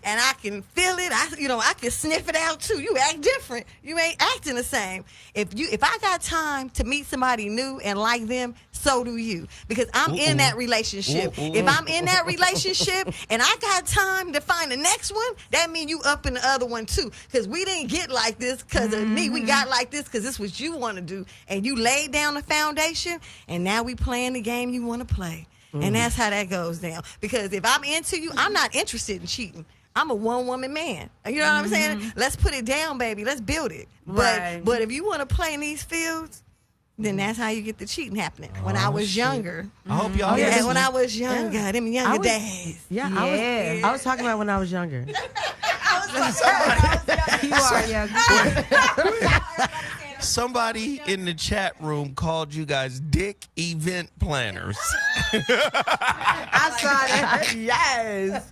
and I can feel it, I can sniff it out too. You act different. You ain't acting the same. If I got time to meet somebody new and like them, so do you. Because I'm in that relationship. If I'm in that relationship and I got time to find the next one, that means you up in the other one too. Because we didn't get like this because of me. We got like this because this is what you want to do. And you laid down the foundation, and now we playing the game you want to play. And that's how that goes down. Because if I'm into you, I'm not interested in cheating. I'm a one-woman man. You know what I'm saying? Let's put it down, baby. Let's build it. Right. But if you want to play in these fields, then that's how you get the cheating happening. When I was younger. I hope y'all When I was younger, them younger days. I was talking about when I was younger. You are young. Somebody in the chat room called you guys dick event planners. I saw that. Yes.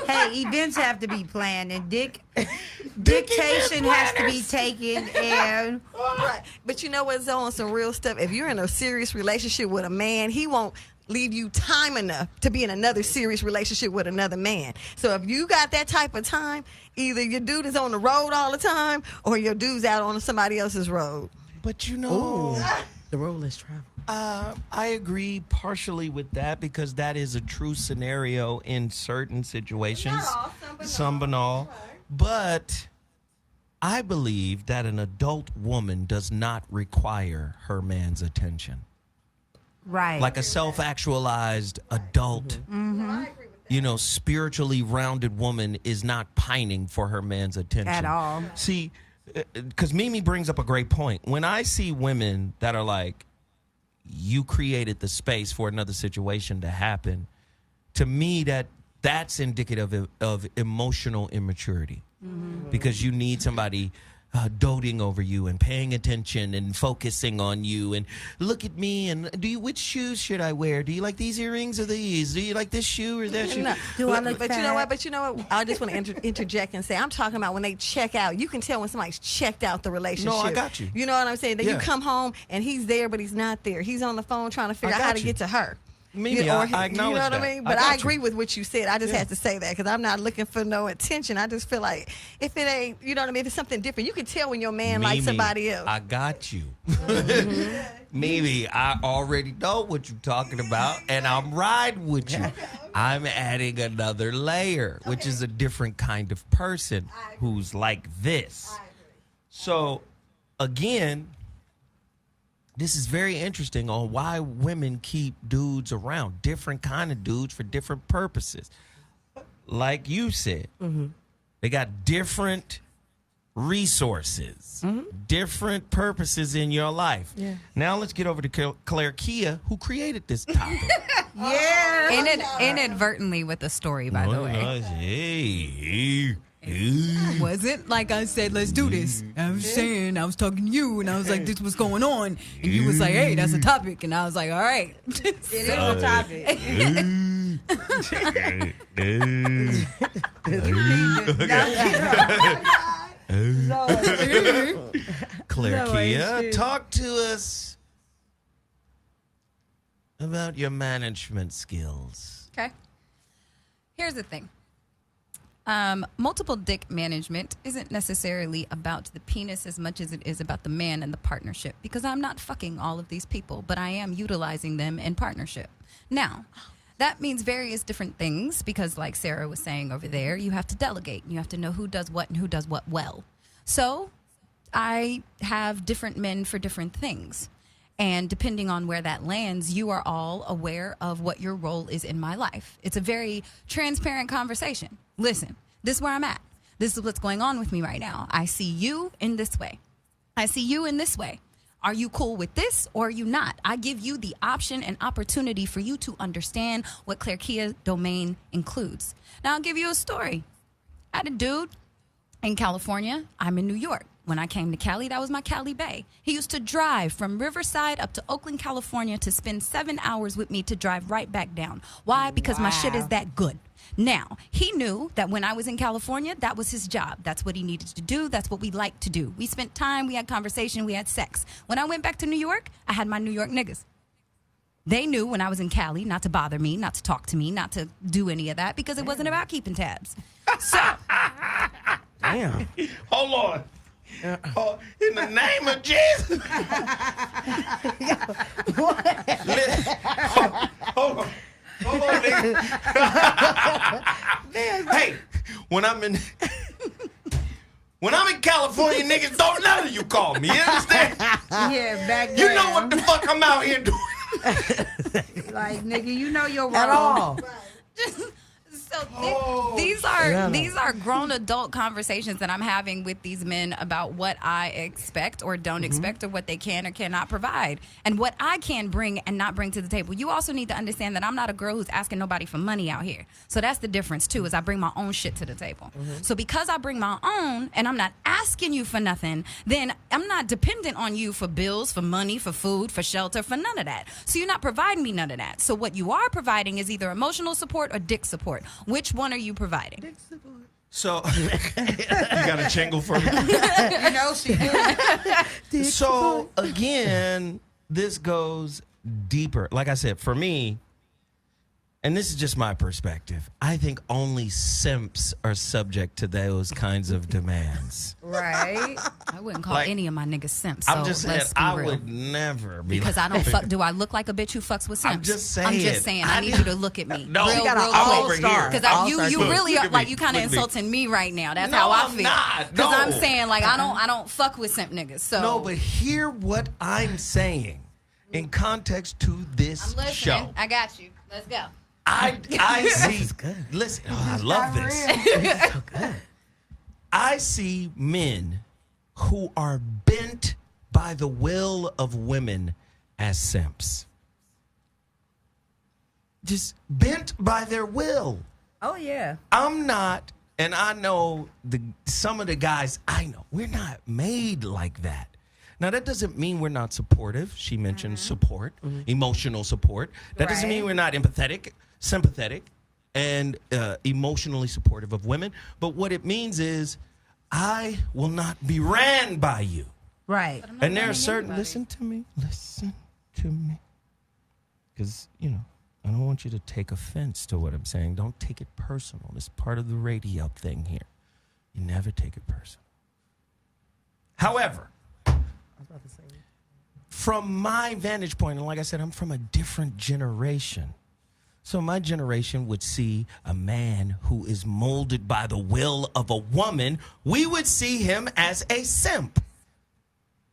Hey, events have to be planned, and dictation has to be taken. And Right. But you know what's on some real stuff? If you're in a serious relationship with a man, he won't leave you time enough to be in another serious relationship with another man. So if you got that type of time, either your dude is on the road all the time or your dude's out on somebody else's road. But you know, the road less traveled. I agree partially with that because that is a true scenario in certain situations. Not all, some but all. But I believe that an adult woman does not require her man's attention. right. Like a self-actualized adult, spiritually rounded woman is not pining for her man's attention. At all. See, because Mimi brings up a great point. When I see women that are like, you created the space for another situation to happen, to me that's indicative of emotional immaturity. Because you need somebody doting over you and paying attention and focusing on you and look at me and which shoes should I wear? Do you like these earrings or these? Do you like this shoe or that shoe? No. Do I look But fat? you know what? I just want to interject and say, I'm talking about when they check out. You can tell when somebody's checked out the relationship. No, I got you. You know what I'm saying? That Yeah. you come home and he's there, but he's not there. He's on the phone trying to figure I out how got to you. get to her. Maybe You know, I acknowledge you know what that. I mean? But got I you. agree with what you said. I just Yeah. had to say that because I'm not looking for no attention. I just feel like if it ain't, you know what I mean? If it's something different, you can tell when your man likes Mimi, somebody else. I got you. Maybe I already know what you're talking about, and I'm riding with you. I'm adding another layer, which is a different kind of person who's like this. So, again, this is very interesting on why women keep dudes around, different kind of dudes for different purposes. Like you said, they got different resources, different purposes in your life. Yeah. Now let's get over to Claire Kia, who created this topic. Yeah. Inadvertently with a story, by the way. Hey. Wasn't like I said, let's do this. I was saying, I was talking to you, and I was like, this was going on. And you was like, hey, that's a topic. And I was like, all right. It is a topic. Claire No, Kia, it's talk to us about your management skills. Okay. Here's the thing. Multiple dick management isn't necessarily about the penis as much as it is about the man and the partnership, because I'm not fucking all of these people, but I am utilizing them in partnership. Now, that means various different things because, like Sarah was saying over there, you have to delegate. You have to know who does what and who does what well. So I have different men for different things. And depending on where that lands, you are all aware of what your role is in my life. It's a very transparent conversation. Listen, this is where I'm at. This is what's going on with me right now. I see you in this way. I see you in this way. Are you cool with this or are you not? I give you the option and opportunity for you to understand what Claire Kia domain includes. Now, I'll give you a story. I had a dude in California. I'm in New York. When I came to Cali, that was my Cali Bay. He used to drive from Riverside up to Oakland, California to spend 7 hours with me to drive right back down. Why? Because my shit is that good. Now, he knew that when I was in California, that was his job. That's what he needed to do. That's what we liked to do. We spent time, we had conversation, we had sex. When I went back to New York, I had my New York niggas. They knew when I was in Cali not to bother me, not to talk to me, not to do any of that because it wasn't about keeping tabs. So, Damn. Hold on. Oh, in the name of Jesus. Hold on. Hold on, nigga. Hey, when I'm in California, niggas don't none of you call me. You understand? Yeah, back You know what the fuck I'm out here doing. Like, nigga, you know your role. At all. So these are grown adult conversations that I'm having with these men about what I expect or don't expect or what they can or cannot provide and what I can bring and not bring to the table. You also need to understand that I'm not a girl who's asking nobody for money out here. So that's the difference too, is I bring my own shit to the table. So because I bring my own and I'm not asking you for nothing, then I'm not dependent on you for bills, for money, for food, for shelter, for none of that. So you're not providing me none of that. So what you are providing is either emotional support or dick support. Which one are you providing? So, you got a jingle for me? You know she did. So, again, this goes deeper. Like I said, for me, and this is just my perspective, I think only simps are subject to those kinds of demands. Right. I wouldn't call Like, any of my niggas simps. I'm so just saying, let's be I real. would never be Because like, I don't fuck. Do I look like a bitch who fucks with simps? I'm just saying. I need you to look at me. No, real, you got real an quick. all-star. Because you Look, really look are at like me. you kind of Look at me. insulting me right now. That's No, how I I'm feel. not. Because No. I'm saying like I don't fuck with simp niggas. So No, but hear what I'm saying in context to this I'm listening. show. I got you. Let's go. I see. Listen, I love this. So good. I see men who are bent by the will of women as simps. Just bent by their will. Oh, yeah. I'm not And I know some of the guys I know, we're not made like that. Now, that doesn't mean we're not supportive. She mentioned support, emotional support. That doesn't mean we're not empathetic, sympathetic, and emotionally supportive of women. But what it means is I will not be ran by you. Right. And there are certain, listen to me. Because, I don't want you to take offense to what I'm saying. Don't take it personal. It's part of the radio thing here. You never take it personal. However, from my vantage point, and like I said, I'm from a different generation. So my generation would see a man who is molded by the will of a woman. We would see him as a simp.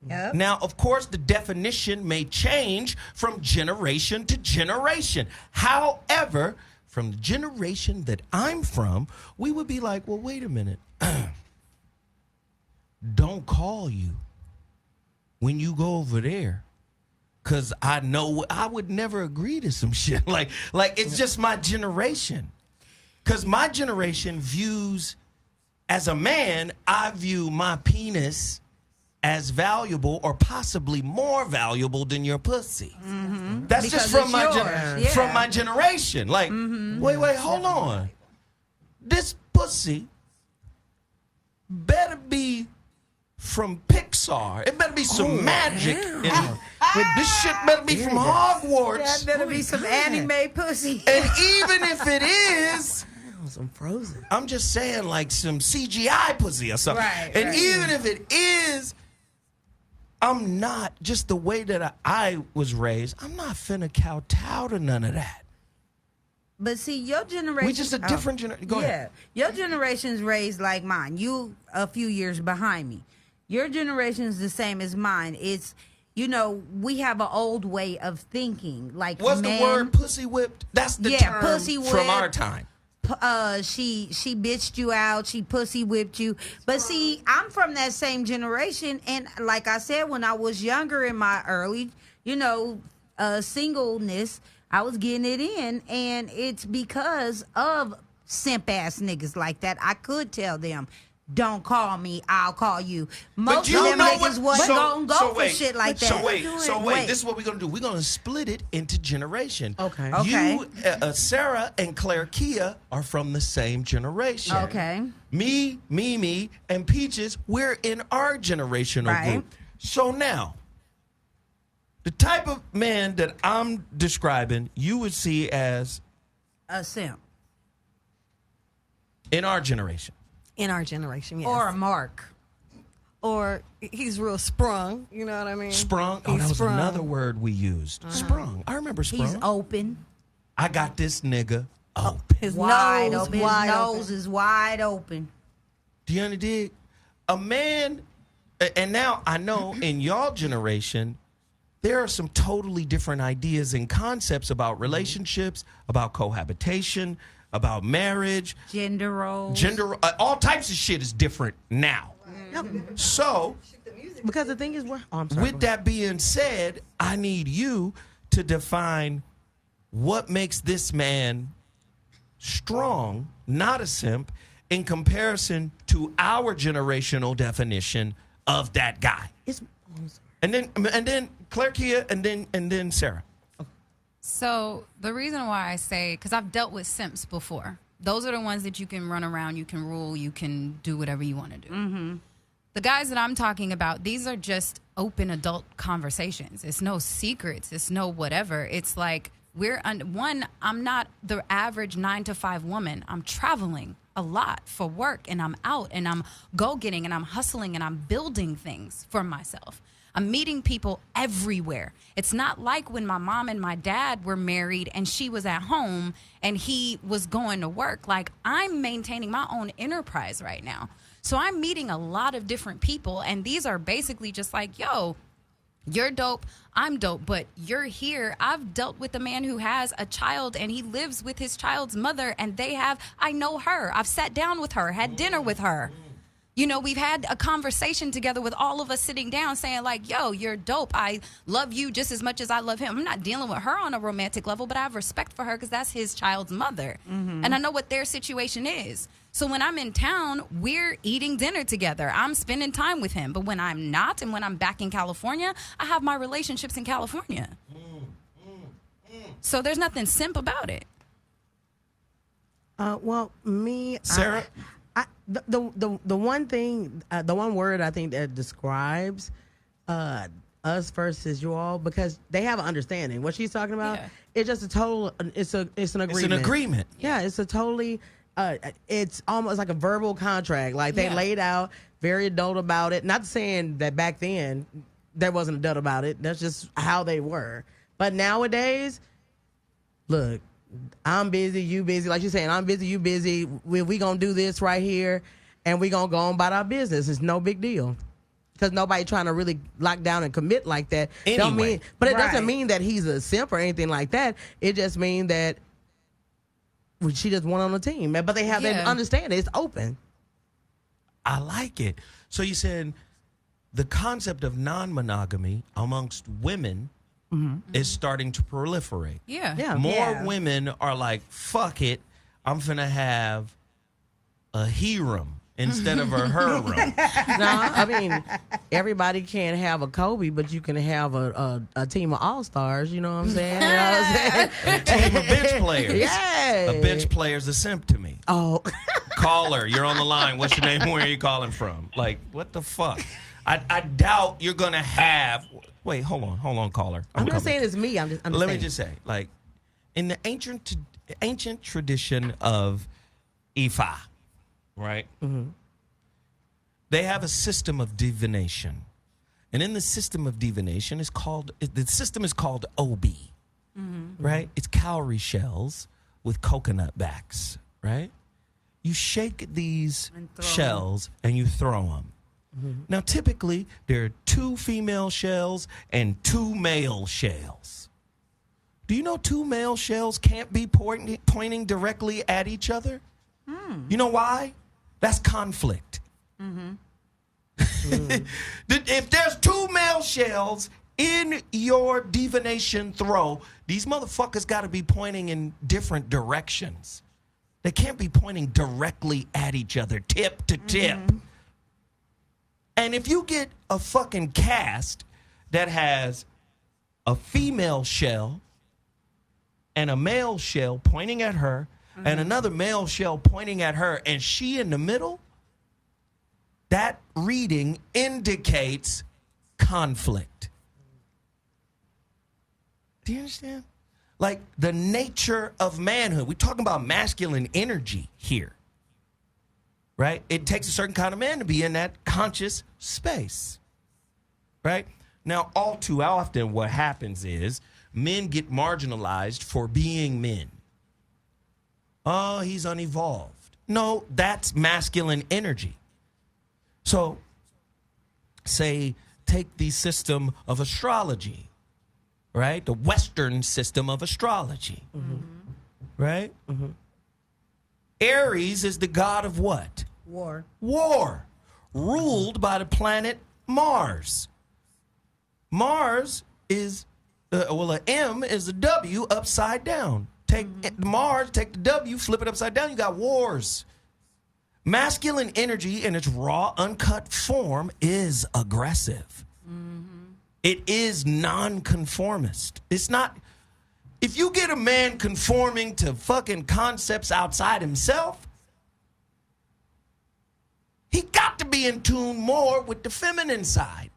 Yep. Now, of course, the definition may change from generation to generation. However, from the generation that I'm from, we would be like, well, wait a minute. Don't call you when you go over there. Because I know I would never agree to some shit. Like it's just my generation. Because my generation views, as a man, I view my penis as valuable or possibly more valuable than your pussy. Mm-hmm. That's because just from my generation. Like, wait, hold on. This pussy better be from Pixar. It better be some magic in her. This shit better be from Hogwarts. That better be some anime pussy. And even if it is, some Frozen. I'm just saying, like some CGI pussy or something. Right, and right. even if it is, I'm not, just the way that I was raised, I'm not finna kowtow to none of that. But see, your generation... We just a different generation. Go ahead. Your generation's raised like mine. You a few years behind me. Your generation's the same as mine. It's, we have an old way of thinking. Like, what's the word, pussy whipped? That's the term pussy whipped, from our time. She bitched you out, she pussy whipped you. But see, I'm from that same generation, and like I said, when I was younger in my early, singleness, I was getting it in, and it's because of simp ass niggas like that. I could tell them, don't call me, I'll call you. Most of them niggas wasn't gonna go for shit like that. So wait, this is what we're gonna do. We're gonna split it into generation. Okay. You, Sarah and Claire Kia are from the same generation. Okay. Me, Mimi, and Peaches, we're in our generational group. So now, the type of man that I'm describing, you would see as a simp. In our generation. In our generation, yes. Or a mark. Or he's real sprung, you know what I mean? Sprung? Oh, that was another word we used. Sprung. I remember sprung. He's open. I got this nigga open. His wide open. His nose is wide open. Do you understand? A man, and now I know in y'all generation, there are some totally different ideas and concepts about relationships, about cohabitation, about marriage, gender roles, all types of shit is different now. So, because the thing is, with that being said, I need you to define what makes this man strong, not a simp, in comparison to our generational definition of that guy. And then Claire Kia, and then Sarah. So the reason why I say, because I've dealt with simps before. Those are the ones that you can run around, you can rule, you can do whatever you want to do. Mm-hmm. The guys that I'm talking about, these are just open adult conversations. It's no secrets. It's no whatever. It's like I'm not the average 9-to-5 woman. I'm traveling a lot for work, and I'm out, and I'm go-getting, and I'm hustling, and I'm building things for myself. I'm meeting people everywhere. It's not like when my mom and my dad were married and she was at home and he was going to work. Like, I'm maintaining my own enterprise right now. So I'm meeting a lot of different people, and these are basically just like, yo, you're dope, I'm dope, but you're here. I've dealt with a man who has a child, and he lives with his child's mother, and I know her. I've sat down with her, had dinner with her. You know, we've had a conversation together with all of us sitting down saying like, yo, you're dope. I love you just as much as I love him. I'm not dealing with her on a romantic level, but I have respect for her because that's his child's mother. Mm-hmm. And I know what their situation is. So when I'm in town, we're eating dinner together. I'm spending time with him. But when I'm not and when I'm back in California, I have my relationships in California. So there's nothing simp about it. Well, me, Sarah? The one thing, the one word I think that describes us versus you all, because they have an understanding. What she's talking about, it's just a total. It's an agreement. It's an agreement. Yeah, it's a totally. It's almost like a verbal contract. Like they laid out, very adult about it. Not saying that back then there wasn't adult about it. That's just how they were. But nowadays, look. I'm busy, you busy. Like you're saying, I'm busy, you busy. We gonna do this right here, and we gonna go on about our business. It's no big deal, because nobody trying to really lock down and commit like that. Anyway, it doesn't mean that he's a simp or anything like that. It just means that she just won on the team. But they have that understanding. It's open. I like it. So you said the concept of non-monogamy amongst women is starting to proliferate. More women are like, fuck it, I'm finna have a he-rum instead of a her-rum. No, I mean, everybody can't have a Kobe, but you can have a team of all-stars, you know what I'm saying? You know what I'm saying? A team of bench players. Yeah. A bench player's a simp to me. Oh. Caller, you're on the line. What's your name? Where are you calling from? Like, what the fuck? I doubt you're going to have... Wait, hold on, caller. I'm not saying it's me. I'm just Let me just say, like, in the ancient tradition of Ifa, right? They have a system of divination. And in the system of divination, the system is called Obi, right? It's cowrie shells with coconut backs, right? You shake these shells and you throw them. Now, typically, there are 2 female shells and 2 male shells. Do you know 2 male shells can't be pointing directly at each other? You know why? That's conflict. If there's 2 male shells in your divination throw, these motherfuckers got to be pointing in different directions. They can't be pointing directly at each other, tip to tip. And if you get a fucking cast that has a female shell and a male shell pointing at her and another male shell pointing at her and she in the middle, that reading indicates conflict. Do you understand? Like the nature of manhood. We're talking about masculine energy here. Right? It takes a certain kind of man to be in that conscious space. Right? Now, all too often what happens is men get marginalized for being men. Oh, he's unevolved. No, that's masculine energy. So, say, take the system of astrology, right? The Western system of astrology, right? Aries is the god of what? War. War. Ruled by the planet Mars. Mars is, an M is a W upside down. Take Mars, take the W, flip it upside down, you got wars. Masculine energy in its raw, uncut form is aggressive. It is non-conformist. It's not, if you get a man conforming to fucking concepts outside himself, he got to be in tune more with the feminine side.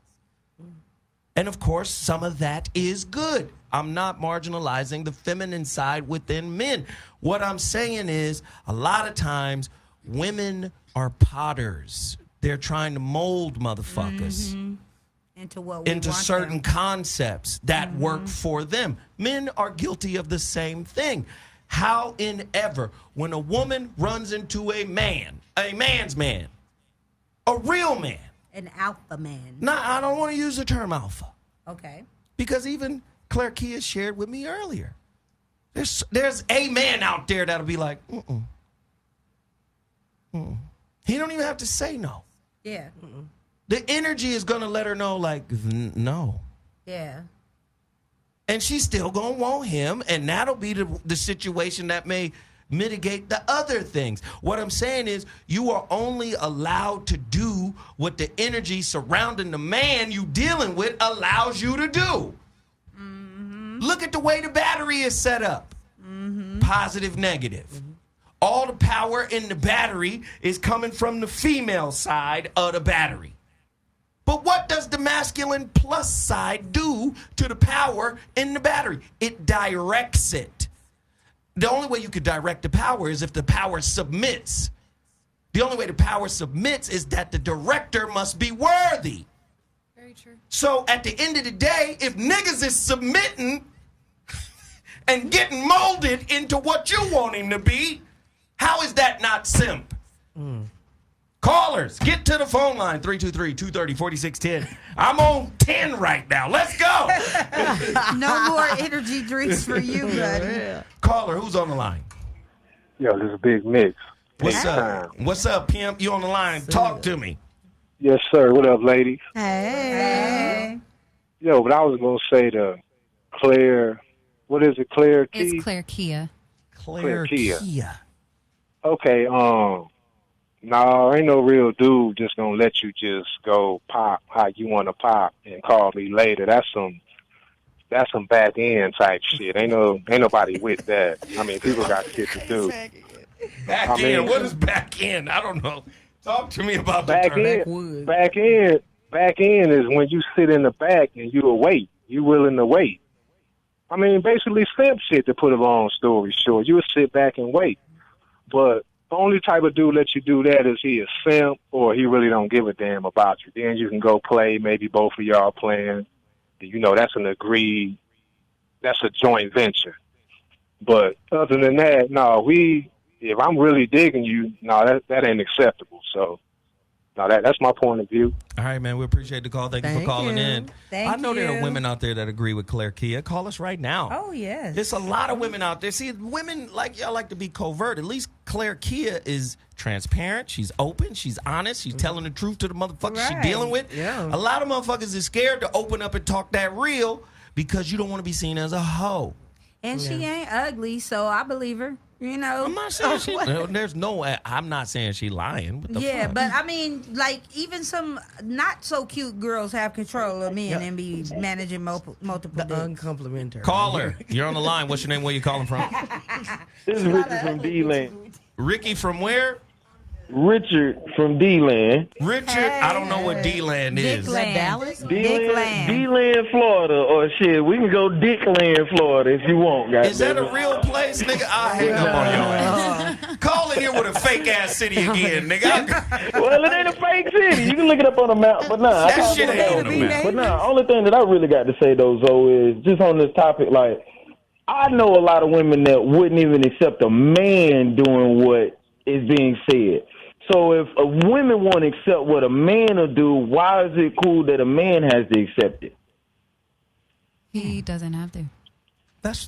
And of course, some of that is good. I'm not marginalizing the feminine side within men. What I'm saying is, a lot of times, women are potters. They're trying to mold motherfuckers into what we into want certain them. concepts that work for them. Men are guilty of the same thing. How in ever, when a woman runs into a man's man, a real man. An alpha man. Nah, I don't want to use the term alpha. Okay. Because even Claire Kia shared with me earlier. There's a man out there that'll be like, He don't even have to say no. Yeah. The energy is going to let her know, like, no. Yeah. And she's still going to want him, and that'll be the situation that may mitigate the other things. What I'm saying is you are only allowed to do what the energy surrounding the man you dealing with allows you to do. Look at the way the battery is set up. Positive, negative. All the power in the battery is coming from the female side of the battery. But what does the masculine plus side do to the power in the battery? It directs it. The only way you could direct the power is if the power submits. The only way the power submits is that the director must be worthy. Very true. So at the end of the day, if niggas is submitting and getting molded into what you want him to be, how is that not simp? Callers, get to the phone line, 323-230-4610. I'm on 10 right now. Let's go. No more energy drinks for you, buddy. Caller, who's on the line? Yo, this is Big Mix. What's up? What's up, pimp? You on the line. Talk to me. Yes, sir. What up, ladies? Hey. Yo, but I was going to say to Claire, what is it, Claire Key? It's Claire Kia. Claire Kia. Okay, no, ain't no real dude just gonna let you just go pop how you want to pop and call me later. That's some back end type shit. Ain't nobody with that. I mean, people got shit to do. Back end? What is back end? I don't know. Talk to me about back end. Back end is when you sit in the back and you wait. You willing to wait. I mean, basically simp shit, to put a long story short. You would sit back and wait. But the only type of dude let you do that is he a simp or he really don't give a damn about you. Then you can go play, maybe both of y'all playing. You know, that's an agreed, that's a joint venture. But other than that, no, if I'm really digging you, no, that ain't acceptable. So, no, that's my point of view. All right, man, we appreciate the call. Thank you for calling in. I know there are women out there that agree with Claire Kia. Call us right now. Oh, yes. There's a lot of women out there. See, women, like y'all like to be covert. At least Claire Kia is transparent. She's open. She's honest. She's telling the truth to the motherfuckers she's dealing with. Yeah. A lot of motherfuckers is scared to open up and talk that real because you don't want to be seen as a hoe. And she ain't ugly, so I believe her. You know, I'm not saying I'm not saying she lying. What the fuck? But I mean, like, even some not so cute girls have control of men and be managing multiple dicks. Uncomplimentary. Caller, you're on the line. What's your name? Where you calling from? This is Ricky from D-Land. Ricky from where? Richard from D-Land. Richard, I don't know what D-Land is. Dallas? D-Land, Florida, or shit. We can go Dickland, Florida if you want, guys. Is that a real place, nigga? I'll hang up on your ass. Call in here with a fake ass city again, nigga. Well, it ain't a fake city. You can look it up on the map, but nah. That shit ain't on the map. But nah, only thing that I really got to say, though, Zoe, is just on this topic, like, I know a lot of women that wouldn't even accept a man doing what is being said. So if a woman won't accept what a man will do, why is it cool that a man has to accept it? He doesn't have to.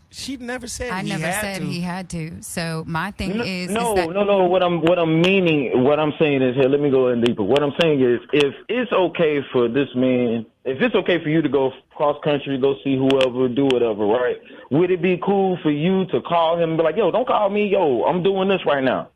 She never said I he never had said to. he had to. So my thing is No. that What I'm saying is here. Let me go in deeper. What I'm saying is, if it's okay for this man, if it's okay for you to go cross country, go see whoever, do whatever, right? Would it be cool for you to call him and be like, yo, don't call me, yo, I'm doing this right now?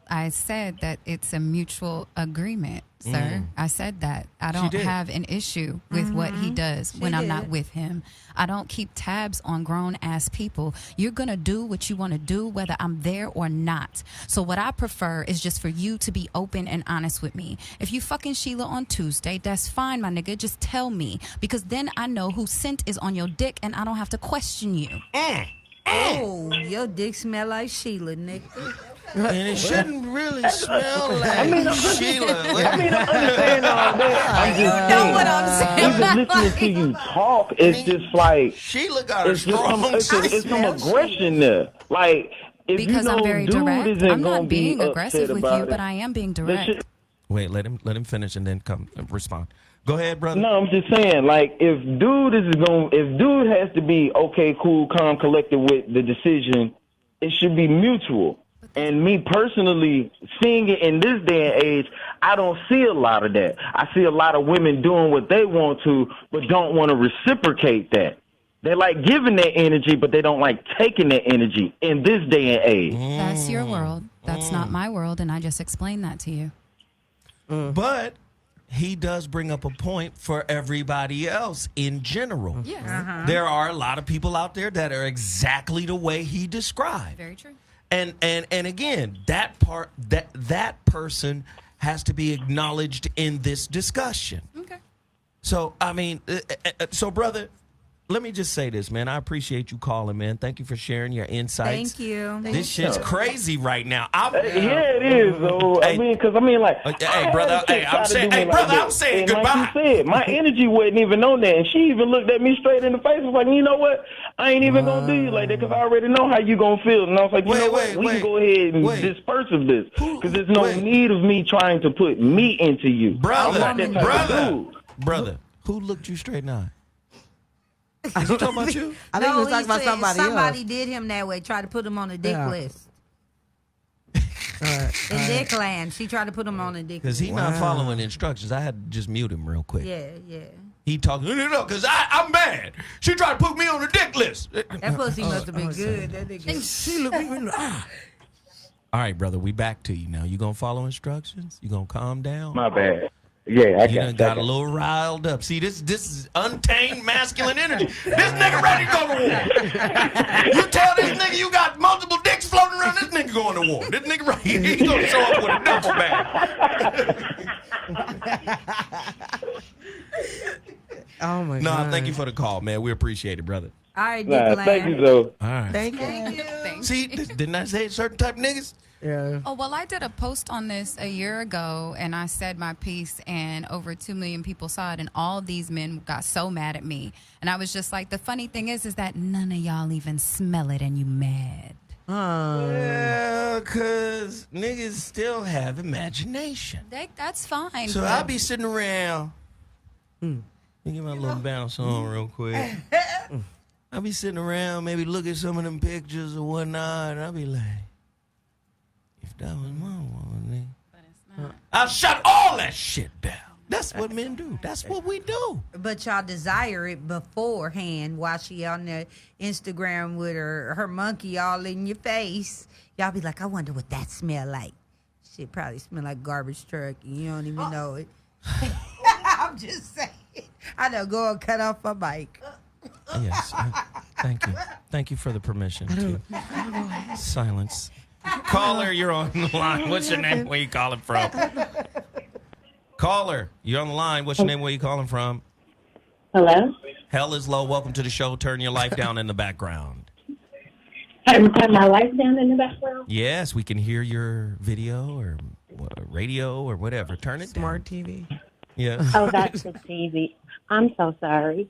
I said that it's a mutual agreement, sir. I said that. I don't have an issue with what he does when I'm not with him. I don't keep tabs on grown-ass people. You're going to do what you want to do, whether I'm there or not. So what I prefer is just for you to be open and honest with me. If you fucking Sheila on Tuesday, that's fine, my nigga. Just tell me. Because then I know whose scent is on your dick, and I don't have to question you. Oh, your dick smell like Sheila, nigga. And it shouldn't really smell like Sheila. I mean, I understand all that. You know what I'm saying? Even listening to you talk, it's just like Sheila got a strong it's some aggression there. Like, if because you know I'm very dude direct. isn't I'm gonna not being be aggressive with about you, it, but I am being direct. Wait, let him finish and then come respond. Go ahead, brother. No, I'm just saying, like, if dude has to be okay, cool, calm, collected with the decision, it should be mutual. And me personally, seeing it in this day and age, I don't see a lot of that. I see a lot of women doing what they want to, but don't want to reciprocate that. They like giving their energy, but they don't like taking their energy in this day and age. That's your world. That's not my world, and I just explained that to you. But he does bring up a point for everybody else in general. Yes. There are a lot of people out there that are exactly the way he described. Very true. And again, that person has to be acknowledged in this discussion. Okay. So, I mean, so brother, let me just say this, man. I appreciate you calling, man. Thank you for sharing your insights. Thank you. This shit's crazy right now. Yeah, it is, though. Hey, I mean, because, like... Hey, brother, I'm saying goodbye. Like you said, my energy wasn't even on that, and she even looked at me straight in the face and was like, you know what? I ain't even going to do you like that because I already know how you going to feel. And I was like, you know what? We can go ahead and disperse of this because there's no need of me trying to put me into you. Brother, who looked you straight in the eye? Is he talking about you? I think he was talking about somebody else. Somebody did him that way, tried to put him on the dick list. In dick land, she tried to put him on the dick list. Because he's not following instructions. I had to just mute him real quick. Yeah. He talking, no, because I'm mad. She tried to put me on the dick list. That pussy must have been good. That nigga. She looked me in the eye. All right, brother, we back to you now. You going to follow instructions? You going to calm down? My bad. Yeah, I got a little riled up. See, this is untamed masculine energy. This nigga ready to go to war. You tell this nigga you got multiple dicks floating around, this nigga going to war. This nigga right here, he's going to show up with a duffel bag. Oh, my God. No, thank you for the call, man. We appreciate it, brother. All right, Dick thank you, though. All right. Thank you. See, didn't I say certain type of niggas? Yeah. Oh, well, I did a post on this a year ago, and I said my piece, and over 2 million people saw it, and all these men got so mad at me. And I was just like, the funny thing is that none of y'all even smell it, and you mad. Well, because niggas still have imagination. That's fine. So I'll be sitting around. Let me get my little bounce on real quick. I'll be sitting around, maybe look at some of them pictures or whatnot, and I'll be like, if that was my woman, but it's not. I'll shut all that shit down. That's what men do. That's what we do. But y'all desire it beforehand while she on the Instagram with her monkey all in your face. Y'all be like, I wonder what that smell like. Shit probably smell like garbage truck and you don't even know it. I'm just saying. I know, go and cut off my mic. Yes. Thank you. Thank you for the permission to silence. Caller, you're on the line. What's your name? Where you calling from? Caller, you're on the line. What's your name? Where you calling from? Hello? Hell is low. Welcome to the show. Turn your life down in the background. Turn my life down in the background? Yes, we can hear your video or radio or whatever. Turn it Smart down. TV. Yes. Oh, that's the TV. I'm so sorry.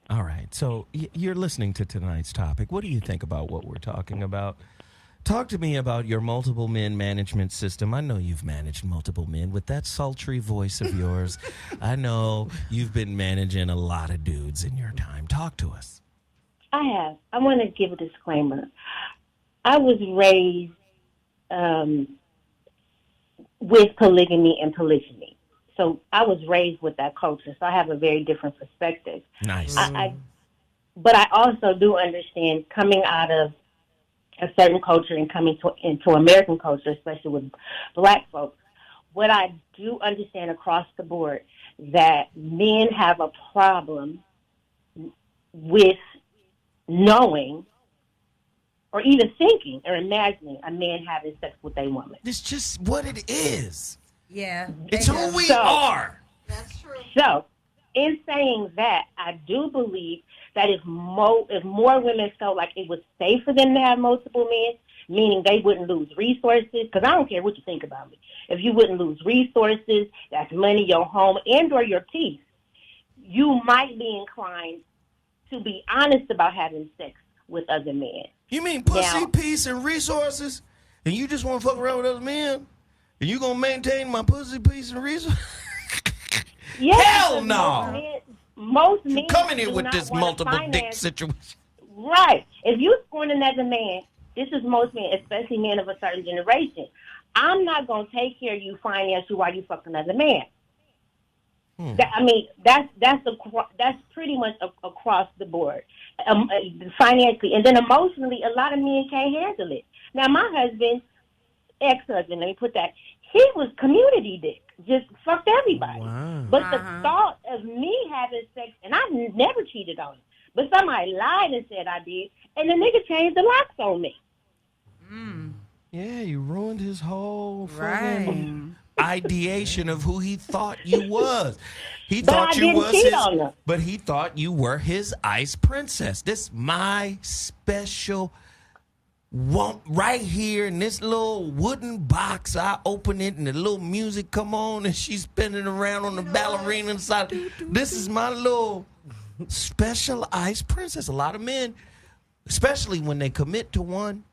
All right. So you're listening to tonight's topic. What do you think about what we're talking about? Talk to me about your multiple men management system. I know you've managed multiple men with that sultry voice of yours. I know you've been managing a lot of dudes in your time. Talk to us. I have. I want to give a disclaimer. I was raised with polygamy and polygyny. So I was raised with that culture. So I have a very different perspective. Nice. But I also do understand coming out of a certain culture and coming into American culture, especially with black folks, what I do understand across the board, that men have a problem with knowing or even thinking or imagining a man having sex with a woman. It's just what it is. Yeah. It's who we are. That's true. So, in saying that, I do believe that if more women felt like it was safe for them to have multiple men, meaning they wouldn't lose resources, because I don't care what you think about me. If you wouldn't lose resources, that's money, your home, and or your peace, you might be inclined to be honest about having sex with other men. You mean pussy, peace, and resources? And you just want to fuck around with other men? And you going to maintain my pussy, peace, and resources? Yes, hell no! Most men come in here with this multiple dick situation. Right. If you scorn another man this is most men, especially men of a certain generation. I'm not going to take care of you financially while you fuck another man. That's pretty much across the board, financially. And then emotionally, a lot of men can't handle it. Now, my husband, ex-husband, let me put that, he was community dick. Just fucked everybody. Wow. But the thought of me having sex, and I've never cheated on him, but somebody lied and said I did, and the nigga changed the locks on me. Yeah, you ruined his whole ideation of who he thought you was. He thought you was his, but he thought you were his ice princess. This my special one right here in this little wooden box. I open it and the little music come on and she's spinning around on the ballerina side. This is my little special ice princess. A lot of men, especially when they commit to one,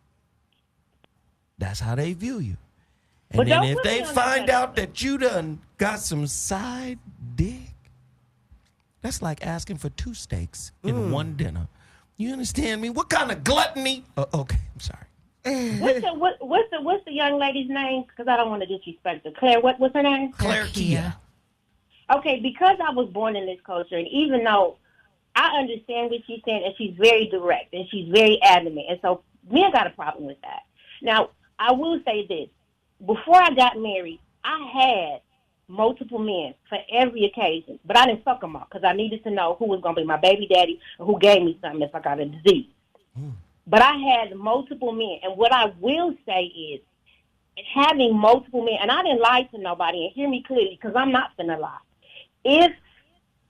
that's how they view you. And But then don't if put they me on find that out that you done got some side dick, that's like asking for 2 steaks in one dinner. You understand me? What kind of gluttony? Okay, I'm sorry. What's the young lady's name? Because I don't want to disrespect her. Claire, what's her name? Claire Kia. Okay, because I was born in this culture, and even though I understand what she's saying, and she's very direct, and she's very adamant, and so men got a problem with that. Now, I will say this. Before I got married, I had multiple men for every occasion, but I didn't fuck them all because I needed to know who was going to be my baby daddy or who gave me something if I got a disease. But I had multiple men, and what I will say is having multiple men, and I didn't lie to nobody, and hear me clearly because I'm not finna lie. If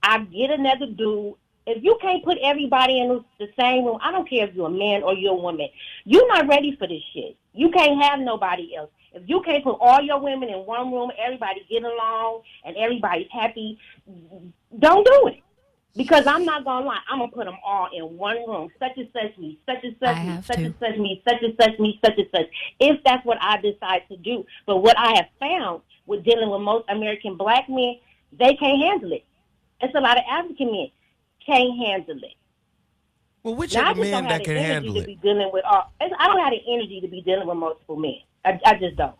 I get another dude, if you can't put everybody in the same room, I don't care if you're a man or you're a woman, you're not ready for this shit. You can't have nobody else. If you can't put all your women in one room, everybody get along, and everybody's happy, don't do it. Because I'm not going to lie, I'm going to put them all in one room. Such and such me, such and such me, such and such me, such and such me, such and such. If that's what I decide to do. But what I have found with dealing with most American black men, they can't handle it. It's a lot of African men can't handle it. Well, which are the men that can handle it? I don't have the energy to be dealing with multiple men. I just don't.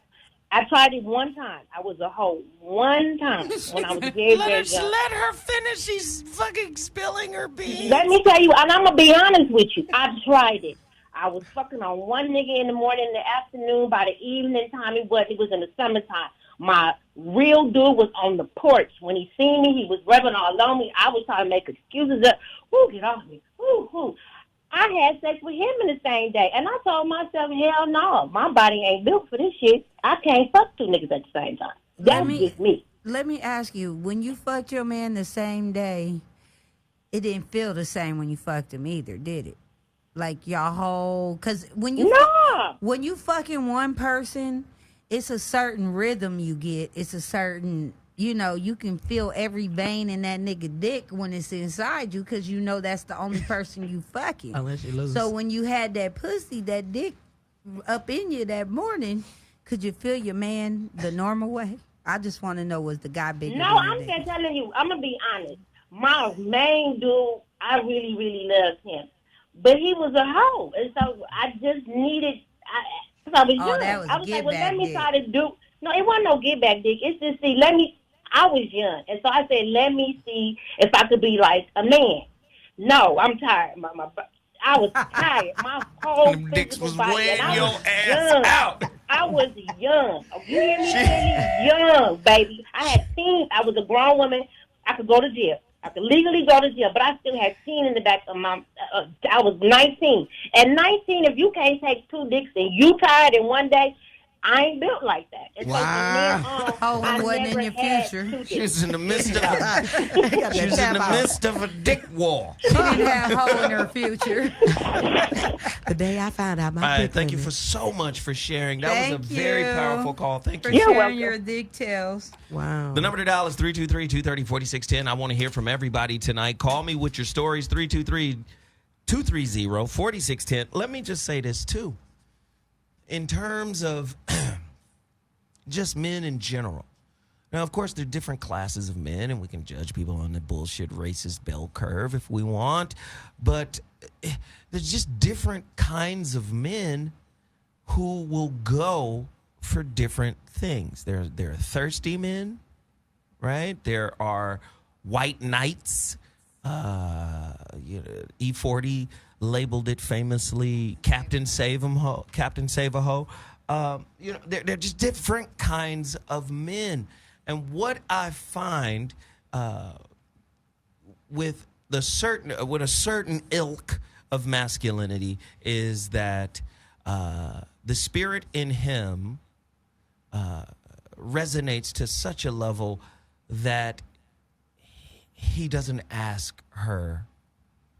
I tried it one time. I was a hoe one time when I was very, very young. Let her finish. She's fucking spilling her beans. Let me tell you, and I'm going to be honest with you. I tried it. I was fucking on one nigga in the morning, in the afternoon, by the evening time it was in the summertime. My real dude was on the porch. When he seen me, he was rubbing all on me. I was trying to make excuses up. Ooh, get off me. Ooh. I had sex with him in the same day. And I told myself, hell no, my body ain't built for this shit. I can't fuck 2 niggas at the same time. That's just me. Let me ask you, when you fucked your man the same day, it didn't feel the same when you fucked him either, did it? Like your whole, because when you fucking one person, it's a certain rhythm you get. It's a certain, you can feel every vein in that nigga dick when it's inside you because you know that's the only person you fucking. Unless you lose. So when you had that pussy, that dick up in you that morning, could you feel your man the normal way? I just want to know, was the guy bigger? No, I'm just telling you, I'm going to be honest. My main dude, I really, really loved him. But he was a hoe. And so I just needed, I was young. I was like, well, let me try to do. No, it wasn't no get back dick. It's just, I was young. And so I said, let me see if I could be like a man. No, I'm tired. I was tired. My whole Them dicks was body, weighing your ass young. out. I was young. You hear me? Really young, baby. I had teens. I was a grown woman. I could go to jail. I could legally go to jail, but I still had teen in the back of my. I was 19. At 19, if you can't take 2 dicks and you tired in one day, I ain't built like that. And wow. I wasn't in your future. She was in the midst of a dick war. She didn't have a hole in her future. The day I found out my dick. All right, thank you so much for sharing. That was a very powerful call. Thank you. For sharing your dick tales. Wow. The number to dial is 323-230-4610. I want to hear from everybody tonight. Call me with your stories, 323-230-4610. Let me just say this, too. In terms of just men in general. Now, of course, there are different classes of men, and we can judge people on the bullshit racist bell curve if we want. But there's just different kinds of men who will go for different things. There are thirsty men, right? There are white knights. E40 labeled it famously Captain Save a Ho. They're just different kinds of men. And what I find with a certain ilk of masculinity is that the spirit in him resonates to such a level that he doesn't ask her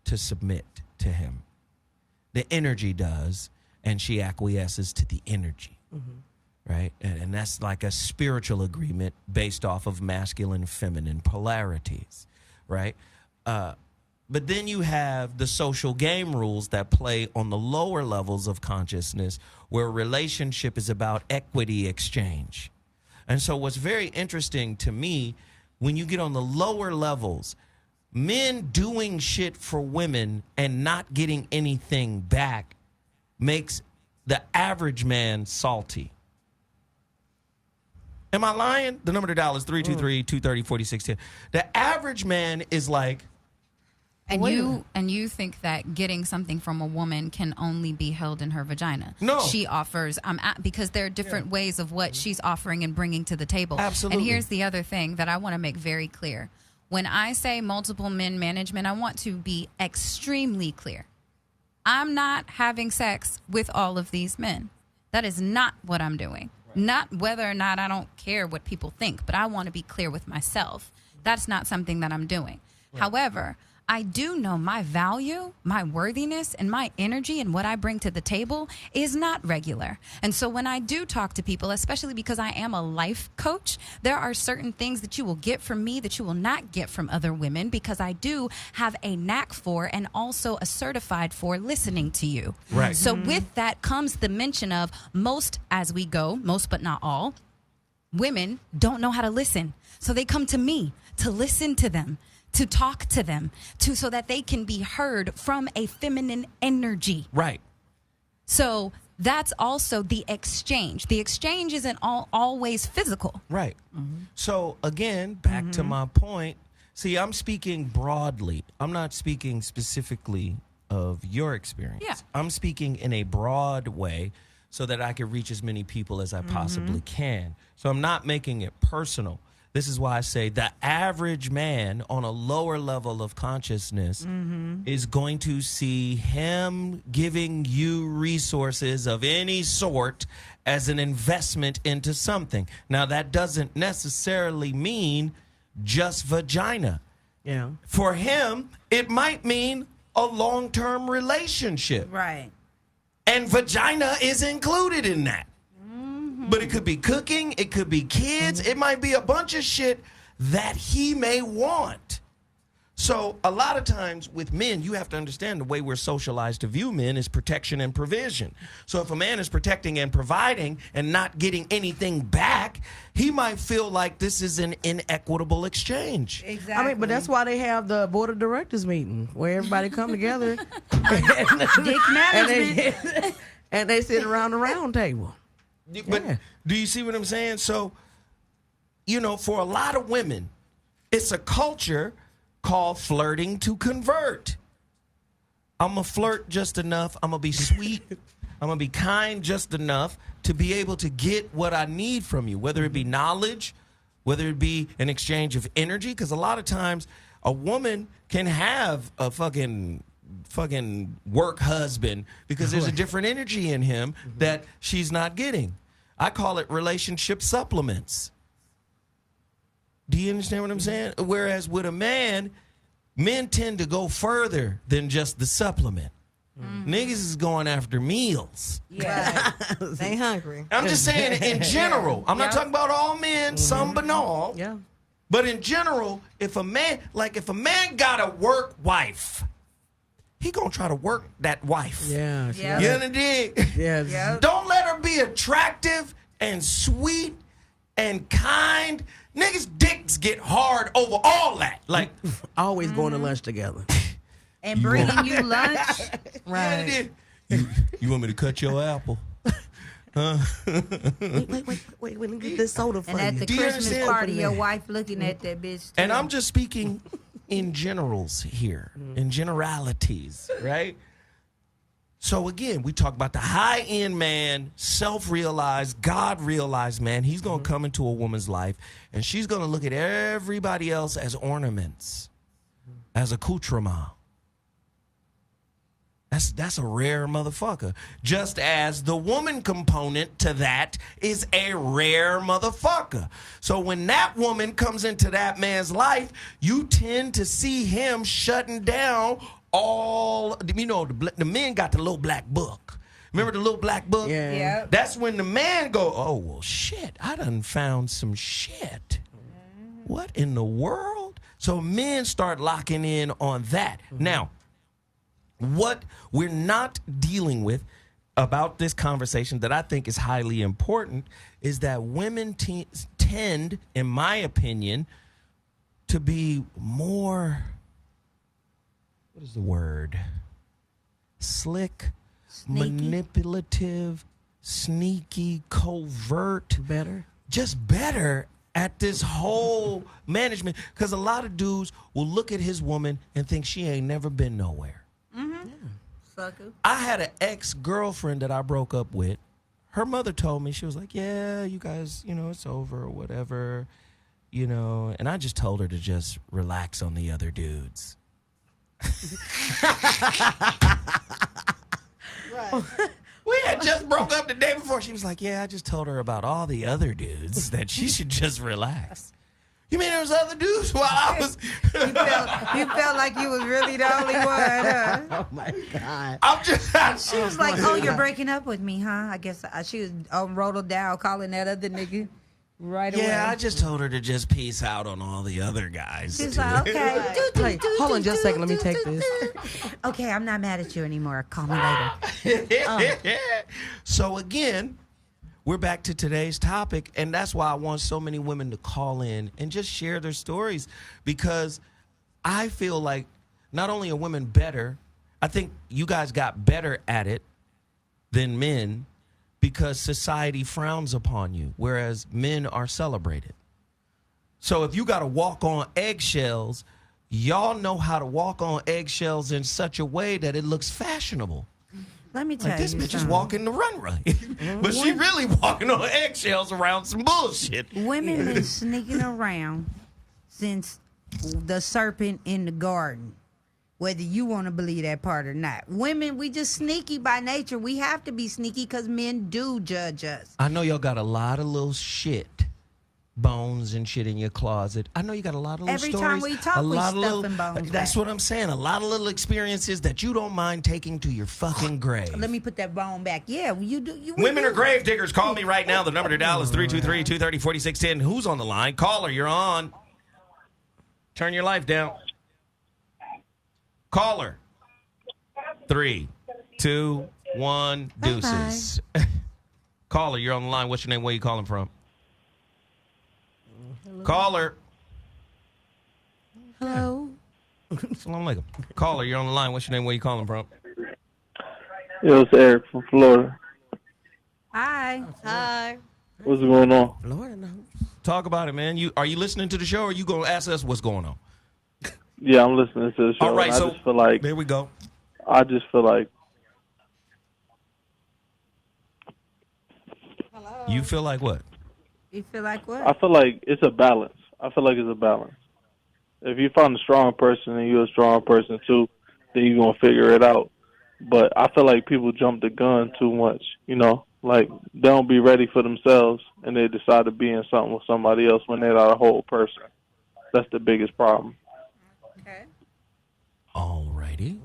to submit to him. The energy does, and she acquiesces to the energy, right? And that's like a spiritual agreement based off of masculine and feminine polarities, right? But then you have the social game rules that play on the lower levels of consciousness, where a relationship is about equity exchange. And so what's very interesting to me, when you get on the lower levels, men doing shit for women and not getting anything back makes the average man salty. Am I lying? The number to dial is 323-230-4610. The average man is like, and you think that getting something from a woman can only be held in her vagina. No. She offers, because there are different ways of what she's offering and bringing to the table. Absolutely. And here's the other thing that I want to make very clear. When I say multiple men management, I want to be extremely clear. I'm not having sex with all of these men. That is not what I'm doing. Right. Not whether or not I don't care what people think, but I want to be clear with myself. That's not something that I'm doing. Right. However, I do know my value, my worthiness, and my energy and what I bring to the table is not regular. And so when I do talk to people, especially because I am a life coach, there are certain things that you will get from me that you will not get from other women, because I do have a knack for and also a certified for listening to you. Right. So with that comes the mention of most but not all, women don't know how to listen. So they come to me to listen to them, to talk to them, so that they can be heard from a feminine energy. Right. So that's also the exchange. The exchange isn't always physical. Right. So again, back to my point. See, I'm speaking broadly. I'm not speaking specifically of your experience. Yeah. I'm speaking in a broad way so that I can reach as many people as I possibly can. So I'm not making it personal. This is why I say the average man on a lower level of consciousness is going to see him giving you resources of any sort as an investment into something. Now, that doesn't necessarily mean just vagina. Yeah. For him, it might mean a long-term relationship. Right. And vagina is included in that. But it could be cooking, it could be kids, it might be a bunch of shit that he may want. So a lot of times with men, you have to understand the way we're socialized to view men is protection and provision. So if a man is protecting and providing and not getting anything back, he might feel like this is an inequitable exchange. Exactly. But that's why they have the board of directors meeting where everybody come together. Dick management. and they sit around the round table. But do you see what I'm saying? So, for a lot of women, it's a culture called flirting to convert. I'm going to flirt just enough. I'm going to be sweet. I'm going to be kind just enough to be able to get what I need from you, whether it be knowledge, whether it be an exchange of energy. Because a lot of times a woman can have a fucking work husband because there's a different energy in him that she's not getting. I call it relationship supplements. Do you understand what I'm saying? Whereas with a man, men tend to go further than just the supplement. Niggas is going after meals. Yeah. They hungry. I'm just saying in general. I'm not talking about all men, some but not all. Yeah. But in general, if a man got a work wife, he gonna try to work that wife. Yeah. You understand? Yes. Yep. Don't let her be attractive and sweet and kind. Niggas' dicks get hard over all that. Like always going to lunch together. And bringing you lunch. Right. You want me to cut your apple? Wait, let me get this soda for And at the Do you Christmas understand? party, your wife looking at that bitch. And too. I'm just speaking in generals here, in generalities, right? So again, we talk about the high-end man, self-realized, God-realized man. He's going to come into a woman's life, and she's going to look at everybody else as ornaments, as accoutrement. That's a rare motherfucker. Just as the woman component to that is a rare motherfucker. So when that woman comes into that man's life, you tend to see him shutting down all, the men got the little black book. Remember the little black book? Yeah. Yep. That's when the man go, oh, well, shit, I done found some shit. What in the world? So men start locking in on that. Now, what we're not dealing with about this conversation that I think is highly important is that women tend, in my opinion, to be more, what is the word? Slick, Sneaky. manipulative, sneaky, covert. Better. Just better at this whole management. Because a lot of dudes will look at his woman and think she ain't never been nowhere. Sucker. I had an ex-girlfriend that I broke up with. Her mother told me, she was like, yeah, you guys, it's over or whatever, and I just told her to just relax on the other dudes. We had just broke up the day before. She was like, yeah, I just told her about all the other dudes that she should just relax. You mean there was other dudes while I was... You felt like you was really the only one, huh? Oh my God. I'm just... She was like, oh, you're breaking up with me, huh? I guess she was rolled down calling that other nigga right away. Yeah, I just told her to just peace out on all the other guys. She's like, okay. Wait, hold on just a second. Let me take this. Okay, I'm not mad at you anymore. Call me later. So again, we're back to today's topic, and that's why I want so many women to call in and just share their stories, because I feel like not only are women better, I think you guys got better at it than men because society frowns upon you, whereas men are celebrated. So if you got to walk on eggshells, y'all know how to walk on eggshells in such a way that it looks fashionable. Let me tell Like, this you bitch is something. walking the runway. But she really walking on eggshells around some bullshit. Women been sneaking around since the serpent in the garden, whether you want to believe that part or not. Women, we just sneaky by nature. We have to be sneaky because men do judge us. I know y'all got a lot of little shit, bones and shit in your closet. I know you got a lot of little Every stories. time we talk, a we lot of stuffing bones That's back. what I'm saying. A lot of little experiences that you don't mind taking to your fucking grave. Let me put that bone back. Yeah, you do. Women are grave diggers. Call me right now. The number to dial is 323-230-4610. Who's on the line? Caller, you're on. Turn your life down. Caller. 3, 2, 1, deuces. Caller, you're on the line. What's your name? Where you calling from? Caller. Hello. Assalamu alaikum. Caller, you're on the line. What's your name? Where you calling from? Yo, it's Eric from Florida. Hi. Hi. What's going on? Lord knows. Talk about it, man. Are you listening to the show, or are you going to ask us what's going on? Yeah, I'm listening to the show. All right, and so I just feel like there we go. I just feel like You feel like what? You feel like what? I feel like it's a balance. I feel like it's a balance. If you find a strong person and you're a strong person too, then you're gonna figure it out. But I feel like people jump the gun too much. Like they don't be ready for themselves and they decide to be in something with somebody else when they're not a whole person. That's the biggest problem. All righty.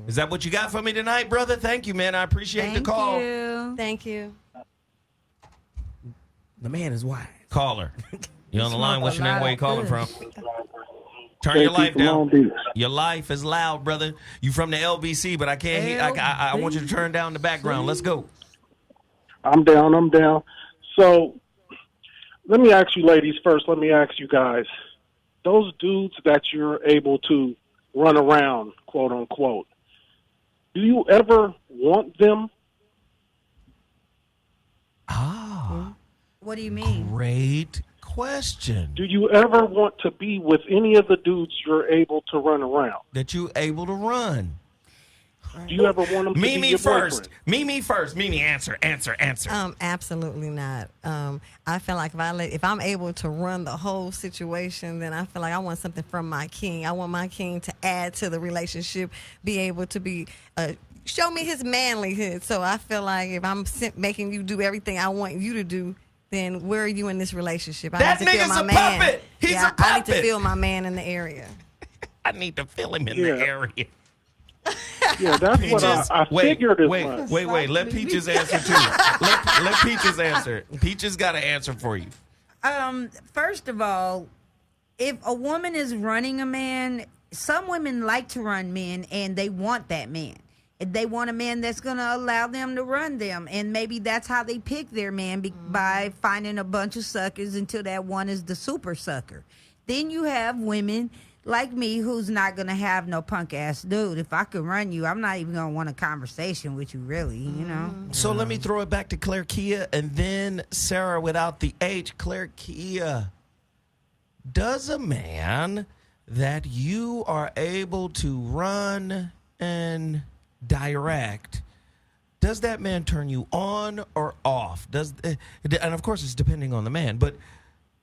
Is that what you got for me tonight, brother? Thank you, man. I appreciate the call. Thank you. The man is wise. Caller, you on the line? What's your name? Where you calling from? Turn Hey, your life from Long down. Beach. Your life is loud, brother. You from the LBC, but I can't hear. I want you to turn down the background. Let's go. I'm down. So let me ask you ladies first. Let me ask you guys. Those dudes that you're able to run around, quote unquote, do you ever want them? What do you mean? Great question. Do you ever want to be with any of the dudes you're able to run around? That you able to run. Do you ever want them to be Mimi your first. boyfriend? Mimi first. Mimi, answer. Absolutely not. I feel like if I'm able to run the whole situation, then I feel like I want something from my king. I want my king to add to the relationship, be able to be show me his manlyhood. So I feel like if I'm making you do everything I want you to do, then where are you in this relationship? I That need to feel nigga's my a man. puppet. He's a I need to puppet. feel my man in the area. I need to feel him in the area. Yeah, that's what I figured as much. Wait. Let Peaches answer too. Let Peaches answer. Peaches got an answer for you. First of all, if a woman is running a man, some women like to run men and they want that man. They want a man that's going to allow them to run them. And maybe that's how they pick their man by finding a bunch of suckers until that one is the super sucker. Then you have women like me who's not going to have no punk ass dude. If I could run you, I'm not even going to want a conversation with you, really, you know? So let me throw it back to Claire Kia and then Sarah without the H. Claire Kia, does a man that you are able to run and direct, does that man turn you on or off? And of course it's depending on the man, but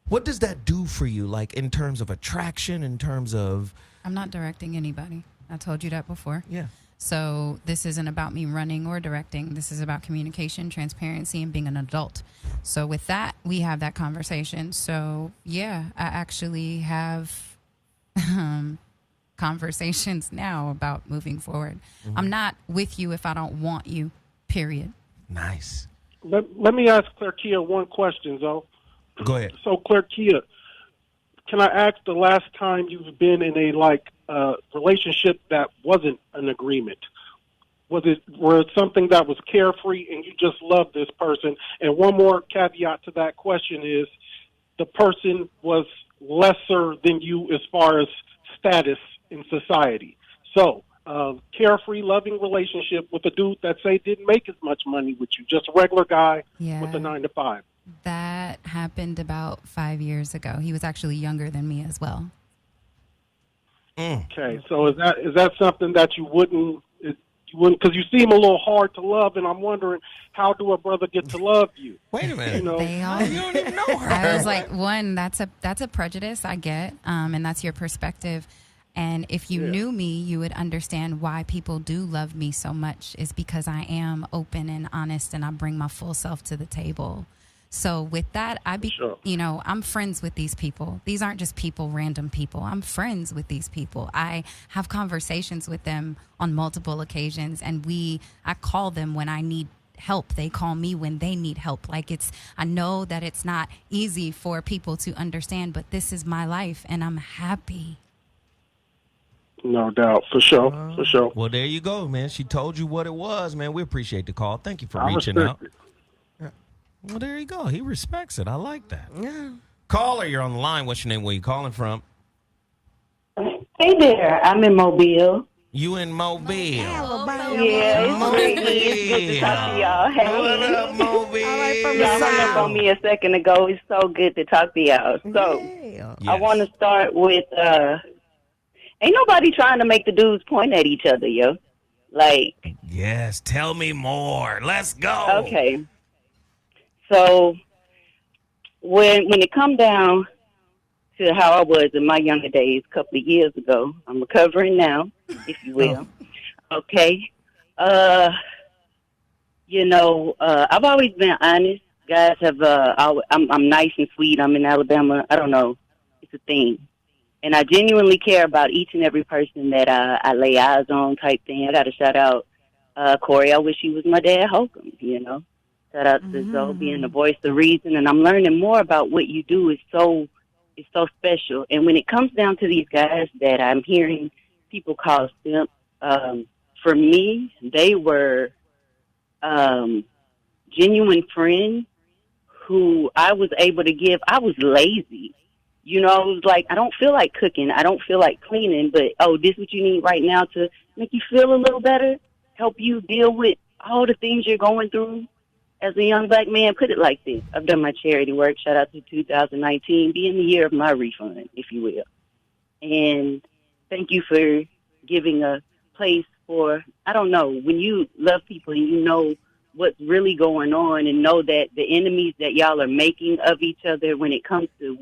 what does that do for you, like in terms of attraction, in terms of... I'm not directing anybody. I told you that before. Yeah. So this isn't about me running or directing. This is about communication, transparency, and being an adult. So with that, we have that conversation. So, yeah, I actually have conversations now about moving forward. Mm-hmm. I'm not with you if I don't want you, period. Nice. Let me ask Claire Kia one question, though. Go ahead. So, Claire Kia, can I ask the last time you've been in a relationship that wasn't an agreement? Was it something that was carefree and you just loved this person? And one more caveat to that question is the person was lesser than you as far as status in society. So, carefree, loving relationship with a dude that say didn't make as much money with you, just a regular guy with a 9-to-5. That happened about 5 years ago. He was actually younger than me as well. Okay, so is that something that you wouldn't, because you seem a little hard to love, and I'm wondering, how do a brother get to love you? Wait a minute. You know, you don't even know her. I was like, one, that's a prejudice I get, and that's your perspective. And if you knew me, you would understand why people do love me so much is because I am open and honest, and I bring my full self to the table. So with that, I'm friends with these people. These aren't just people, random people. I'm friends with these people. I have conversations with them on multiple occasions, and I call them when I need help. They call me when they need help. I know that it's not easy for people to understand, but this is my life, and I'm happy. No doubt, for sure. Well, there you go, man. She told you what it was, man. We appreciate the call. Thank you for reaching out. Well, there you go. He respects it. I like that. Yeah. Caller, you're on the line. What's your name? Where you calling from? Hey there. I'm in Mobile. You in Mobile? Yeah, it's good to talk to y'all. Hey. What up, Mobile? Y'all hung up on me a second ago. It's so good to talk to y'all. So, I want to start with, ain't nobody trying to make the dudes point at each other, yo. Yes, tell me more. Let's go. Okay. So, when it come down to how I was in my younger days a couple of years ago, I'm recovering now, if you will. Okay. I've always been honest. Guys have, I'm nice and sweet. I'm in Alabama. I don't know. It's a thing. And I genuinely care about each and every person that I lay eyes on type thing. I got to shout out Corey. I wish he was my dad, Holcomb, Shout out to Zoe being the voice of reason. And I'm learning more about what you do is so special. And when it comes down to these guys that I'm hearing people call simp, for me, they were genuine friends who I was able to give. I was lazy. It was like, I don't feel like cooking. I don't feel like cleaning, but, this is what you need right now to make you feel a little better, help you deal with all the things you're going through as a young black man, put it like this. I've done my charity work. Shout out to 2019, being the year of my refund, if you will. And thank you for giving a place for, I don't know, when you love people and you know what's really going on and know that the enemies that y'all are making of each other when it comes to,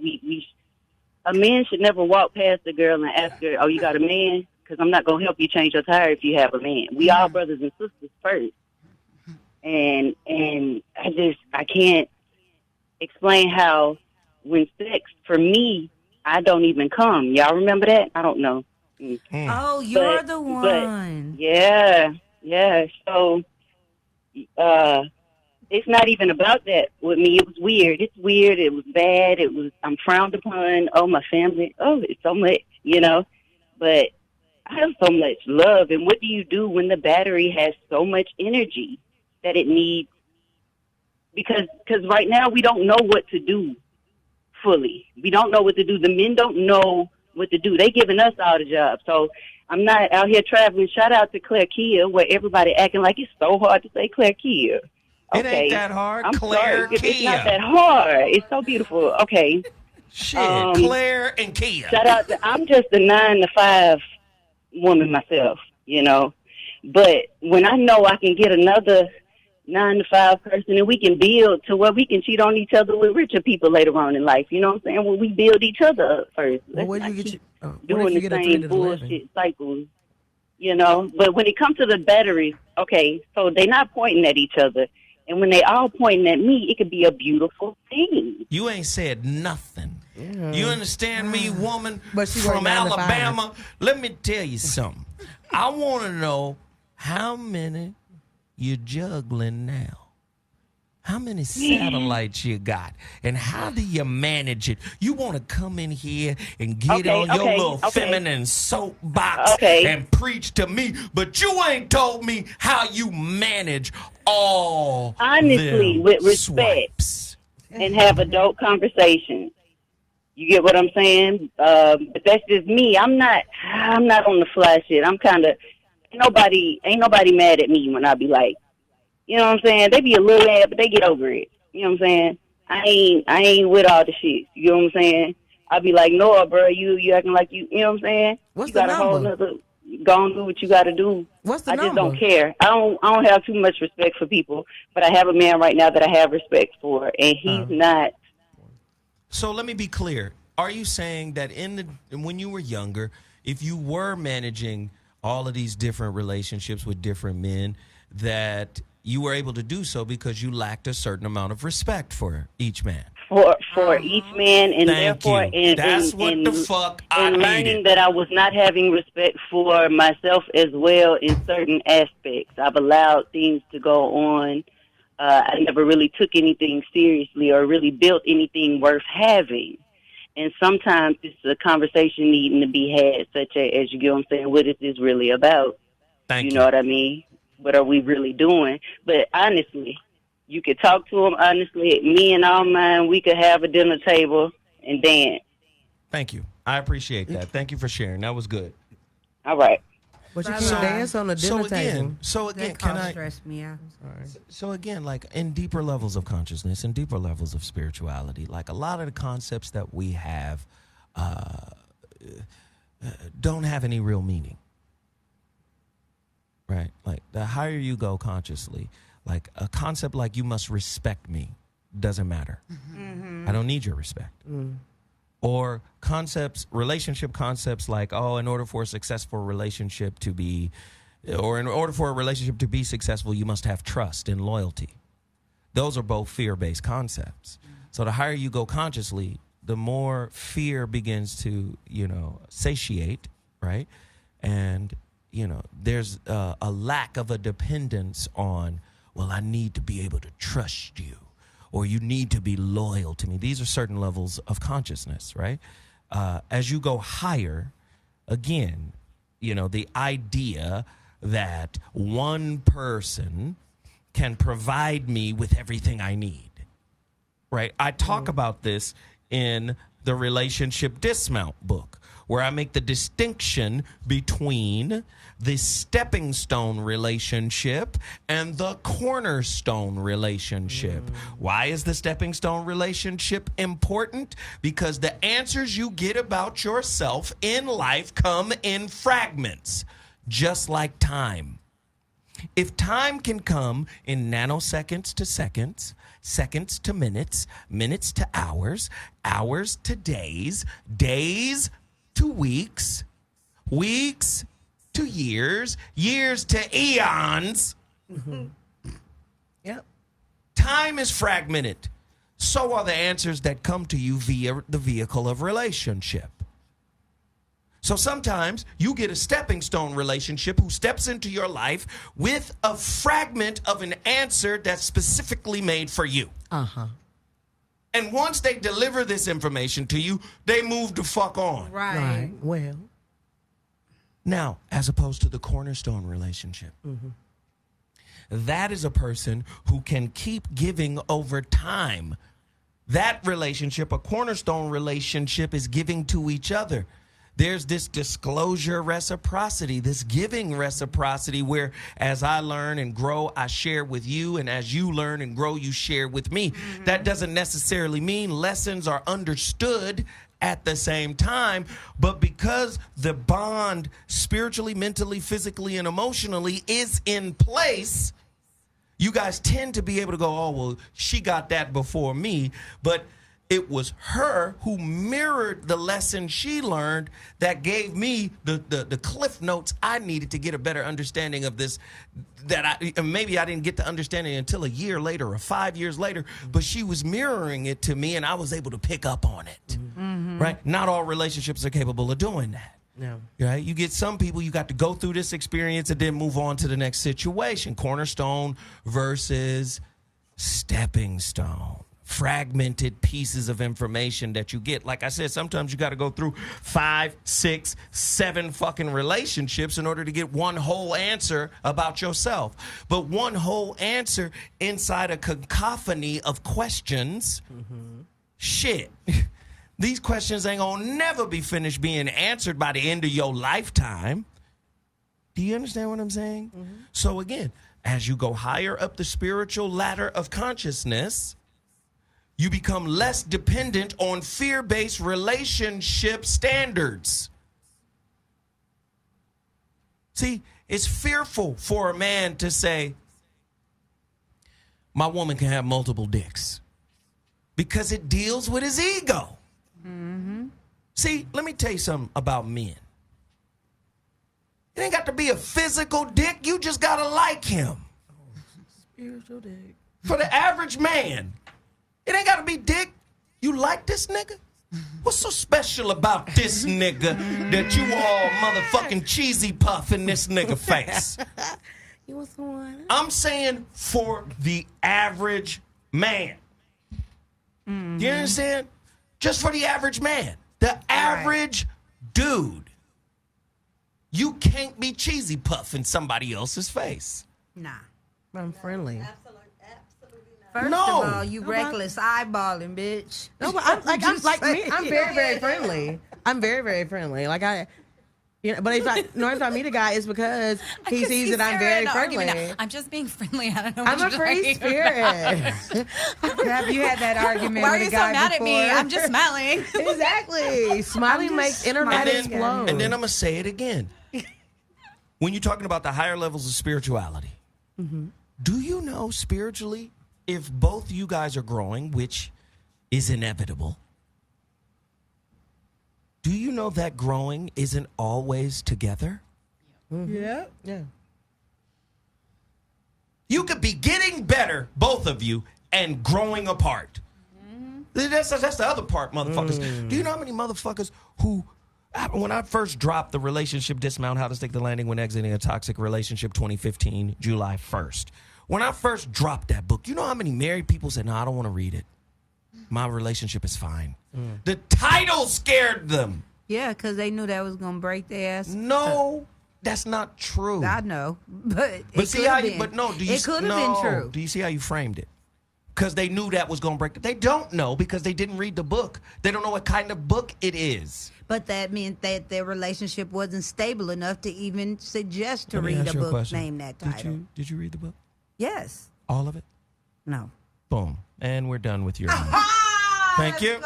a man should never walk past a girl and ask her, oh, you got a man? Because I'm not going to help you change your tire if you have a man. We all brothers and sisters first. And I can't explain how when sex, for me, I don't even come. Y'all remember that? I don't know. Oh, you're the one. Yeah. So, it's not even about that with me. It was weird. It's weird. It was bad. I'm frowned upon. Oh, my family. Oh, it's so much, but I have so much love. And what do you do when the battery has so much energy that it needs? Because right now we don't know what to do fully. We don't know what to do. The men don't know what to do. They giving us all the jobs. So I'm not out here traveling. Shout out to Claire Kia, where everybody acting like it's so hard to say Claire Kia. It ain't that hard. I'm Claire sorry. Kia. It's not that hard. It's so beautiful. Okay. Shit, Claire and Kia. Shout out I'm just a 9 to 5 woman myself, But when I know I can get another 9 to 5 person and we can build to where we can cheat on each other with richer people later on in life, you know what I'm saying? When we build each other up first. Well, where do you get doing the same bullshit cycles, But when it comes to the batteries, okay, so they're not pointing at each other. And when they all pointing at me, it could be a beautiful thing. You ain't said nothing. Yeah. You understand me, woman from Alabama? Let me tell you something. I want to know how many you're juggling now. How many satellites you got? And how do you manage it? You want to come in here and get on your little feminine soapbox and preach to me, but you ain't told me how you manage all honestly with respect swipes. And have adult conversations. You get what I'm saying? But that's just me. I'm not on the fly shit. I'm kind of ain't nobody mad at me when I be like, you know what I'm saying? They be a little mad, but they get over it. You know what I'm saying? I ain't with all the shit. You know what I'm saying? I be like, no, bro, you acting like you know what I'm saying? What's you the got number? A whole nother, go and do what you got to do. What's the I number? just don't care. I don't have too much respect for people, but I have a man right now that I have respect for, and he's not. So let me be clear. Are you saying that when you were younger, if you were managing all of these different relationships with different men, that you were able to do so because you lacked a certain amount of respect for each man? For each man, and therefore, That's what the fuck I and needed. learning that I was not having respect for myself as well in certain aspects. I've allowed things to go on. I never really took anything seriously or really built anything worth having. And sometimes it's a conversation needing to be had, such as, you get what I'm saying, what is this really about? Thank you. You know what I mean? What are we really doing? But honestly, you could talk to them honestly. Me and all mine, we could have a dinner table and dance. Thank you. I appreciate that. Thank you for sharing. That was good. All right. But you can't dance on the dinner table. So again, That can I? stressed me out. So again, like in deeper levels of consciousness and deeper levels of spirituality, like a lot of the concepts that we have don't have any real meaning, right? Like the higher you go consciously, like a concept like you must respect me doesn't matter. I don't need your respect. Or concepts, relationship concepts like, oh, in order for a successful relationship to be, or in order for a relationship to be successful, you must have trust and loyalty. Those are both fear-based concepts. So the higher you go consciously, the more fear begins to, satiate, right? And, there's a lack of a dependence on, well, I need to be able to trust you, or you need to be loyal to me. These are certain levels of consciousness, right? As you go higher, again, the idea that one person can provide me with everything I need, right? I talk about this in the Relationship Dismount book, where I make the distinction between the stepping stone relationship and the cornerstone relationship. Why is the stepping stone relationship important? Because the answers you get about yourself in life come in fragments, just like time. If time can come in nanoseconds to seconds, seconds to minutes, minutes to hours, hours to days, days to weeks, weeks to years, years to eons. Yep. Time is fragmented. So are the answers that come to you via the vehicle of relationship. So sometimes you get a stepping stone relationship who steps into your life with a fragment of an answer that's specifically made for you. Uh-huh. And once they deliver this information to you, they move the fuck on. Right. Well. Now, as opposed to the cornerstone relationship, that is a person who can keep giving over time. That relationship, a cornerstone relationship, is giving to each other. There's this disclosure reciprocity, this giving reciprocity where as I learn and grow, I share with you, and as you learn and grow, you share with me. That doesn't necessarily mean lessons are understood at the same time, but because the bond spiritually, mentally, physically, and emotionally is in place, you guys tend to be able to go, oh, well, she got that before me, but it was her who mirrored the lesson she learned that gave me the cliff notes I needed to get a better understanding of this, that maybe I didn't get the understanding until a year later or 5 years later, but she was mirroring it to me and I was able to pick up on it, right? Not all relationships are capable of doing that. No. Right? You get some people, you got to go through this experience and then move on to the next situation. Cornerstone versus stepping stone. Fragmented pieces of information that you get. Like I said, sometimes you got to go through 5, 6, 7 fucking relationships in order to get one whole answer about yourself. But one whole answer inside a cacophony of questions, shit. These questions ain't gonna never be finished being answered by the end of your lifetime. Do you understand what I'm saying? So again, as you go higher up the spiritual ladder of consciousness, you become less dependent on fear-based relationship standards. See, it's fearful for a man to say, my woman can have multiple dicks, because it deals with his ego. See, let me tell you something about men. It ain't got to be a physical dick. You just got to like him. Spiritual dick. For the average man, it ain't got to be dick. You like this nigga? What's so special about this nigga that you all motherfucking cheesy puff in this nigga face? You want someone? I'm saying for the average man. You understand? Just for the average man. The average dude. You can't be cheesy puffing somebody else's face. Nah. I'm friendly. First of all, you reckless eyeballing, bitch. No, but I'm very, very friendly. I'm very, very friendly. Like but if I meet a guy, it's because he sees that I'm very friendly. I'm just being friendly. I don't know. I'm a free spirit. Have you had that argument? Why with are you a so guy mad before? at me? I'm just smiling. Exactly. Smiling makes internet explode. And then I'm going to say it again. When you're talking about the higher levels of spirituality, do you know spiritually, if both you guys are growing, which is inevitable, do you know that growing isn't always together? Yeah. You could be getting better, both of you, and growing apart. That's the other part, motherfuckers. Do you know how many motherfuckers who, when I first dropped the relationship dismount, how to stick the landing when exiting a toxic relationship, 2015, July 1st. When I first dropped that book, you know how many married people said, no, I don't want to read it. My relationship is fine. The title scared them. Yeah, because they knew that was going to break their ass. No, that's not true. I know, but see how you, but no, do you, it could have been true. Do you see how you framed it? Because they knew that was going to break it. They don't know because they didn't read the book. They don't know what kind of book it is. but that meant that their relationship wasn't stable enough to even suggest to Let me read ask a you book question. named that title. Did you read the book? Yes. All of it? No. Boom. And we're done with your Thank you.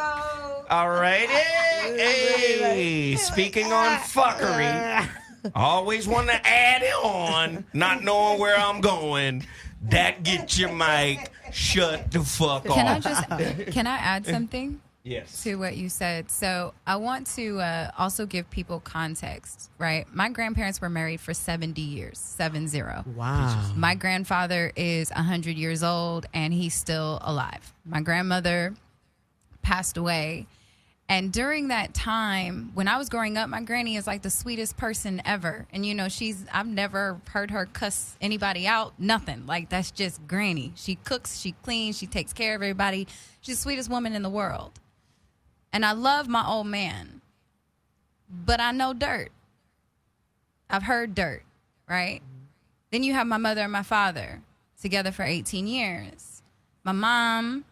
All righty. Hey, speaking on fuckery, always want to add it on, not knowing where I'm going. That gets your mic shut the fuck off. Can I add something? Yes. To what you said. So I want to also give people context, right? My grandparents were married for 70 years, 70. Wow. My grandfather is 100 years old and he's still alive. My grandmother passed away. And during that time, when I was growing up, my granny is like the sweetest person ever. And, you know, I've never heard her cuss anybody out, nothing. Like, that's just granny. She cooks, she cleans, she takes care of everybody. She's the sweetest woman in the world. And I love my old man, but I know dirt. I've heard dirt, right? Then you have my mother and my father together for 18 years. My mom,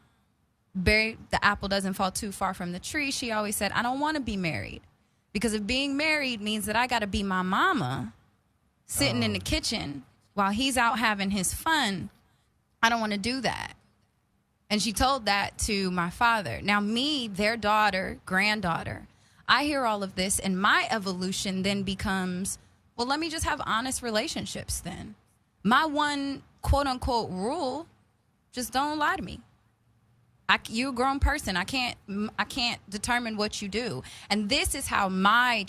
the apple doesn't fall too far from the tree. She always said, I don't want to be married. Because if being married means that I got to be my mama sitting in the kitchen while he's out having his fun, I don't want to do that. And she told that to my father. Now me, their daughter, granddaughter, I hear all of this and my evolution then becomes, well, let me just have honest relationships then. My one quote unquote rule, just don't lie to me. You're a grown person. I can't determine what you do. And this is how my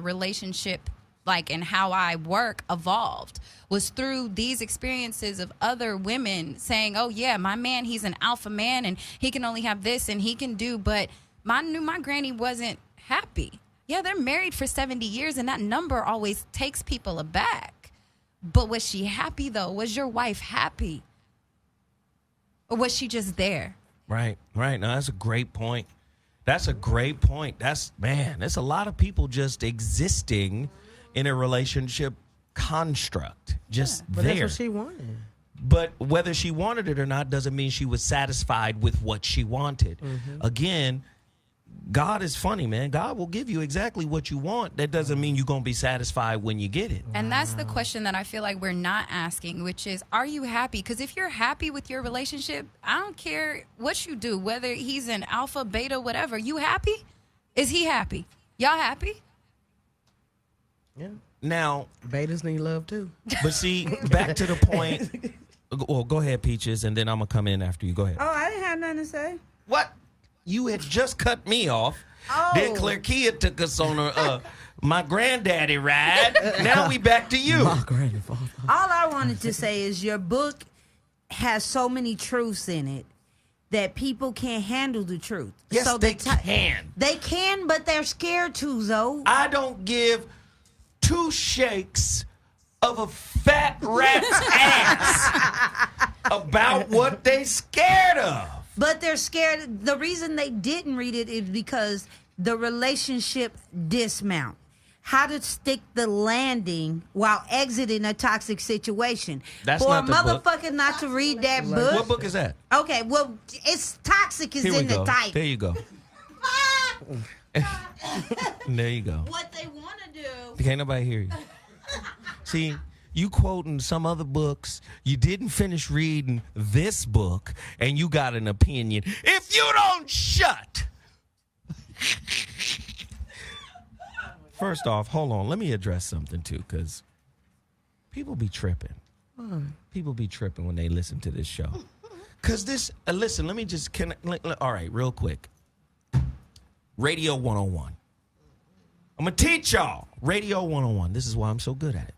relationship, like, and how I work evolved, was through these experiences of other women saying, oh yeah, my man, he's an alpha man and he can only have this and he can do, but my granny wasn't happy. Yeah, they're married for 70 years and that number always takes people aback. But was she happy though? Was your wife happy? Or was she just there? Right. No, that's a great point. There's a lot of people just existing in a relationship construct, just But there. that's what she wanted. But whether she wanted it or not doesn't mean she was satisfied with what she wanted. Again, God is funny, man. God will give you exactly what you want. That doesn't mean you're going to be satisfied when you get it. And that's the question that I feel like we're not asking, which is, are you happy? Because if you're happy with your relationship, I don't care what you do, whether he's an alpha, beta, whatever. You happy? Is he happy? Y'all happy? Yeah. Now, betas need love too. But see, back to the point. Well, go ahead, Peaches, and then I'm going to come in after you. Go ahead. Oh, I didn't have nothing to say. What? You had just cut me off. Oh. Then Clairkia took us on my granddaddy ride. Now we back to you. All I wanted to say is your book has so many truths in it that people can't handle the truth. Yes, so they can. They can, but they're scared to, Zoe. I don't give two shakes of a fat rat's ass about what they scared of. But they're scared. The reason they didn't read it is because the relationship dismount. How to stick the landing while exiting a toxic situation. That's For not a the book. motherfucker not to read that book. What book is that? Okay, well, it's toxic is Here we in the go. title. There you go. There you go. What they want to do. Can't nobody hear you. See, you quoting some other books. You didn't finish reading this book, and you got an opinion. If you don't shut. First off, hold on. Let me address something, too, because people be tripping. People be tripping when they listen to this show. Because this, listen, let me just, all right, real quick. Radio 101. I'm going to teach y'all Radio 101. This is why I'm so good at it.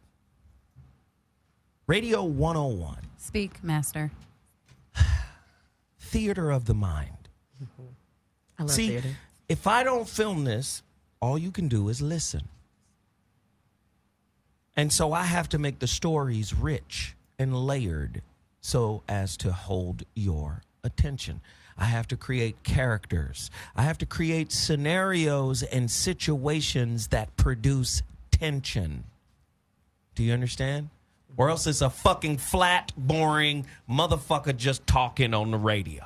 Radio 101. Speak, master. Theater of the mind. I love See, theater. if I don't film this, all you can do is listen. And so I have to make the stories rich and layered so as to hold your attention. I have to create characters. I have to create scenarios and situations that produce tension. Do you understand? Or else it's a fucking flat, boring motherfucker just talking on the radio.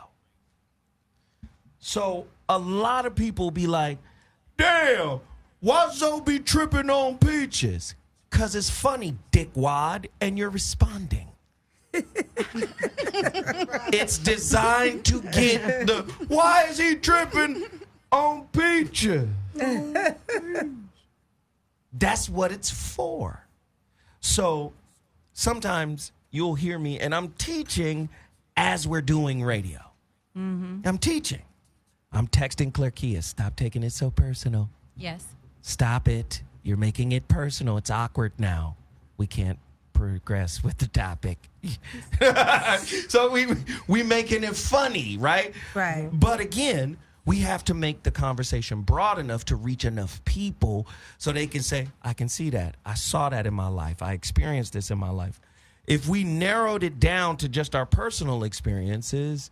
So a lot of people be like, damn, why Zoe be tripping on peaches? Because it's funny, dickwad, and you're responding. It's designed to get the, why is he tripping on peaches? That's what it's for. So sometimes you'll hear me, and I'm teaching as we're doing radio. I'm teaching. I'm texting Clarkia, stop taking it so personal. Yes. Stop it. You're making it personal. It's awkward now. We can't progress with the topic. So we making it funny, right? Right. But again, we have to make the conversation broad enough to reach enough people so they can say, I can see that. I saw that in my life. I experienced this in my life. If we narrowed it down to just our personal experiences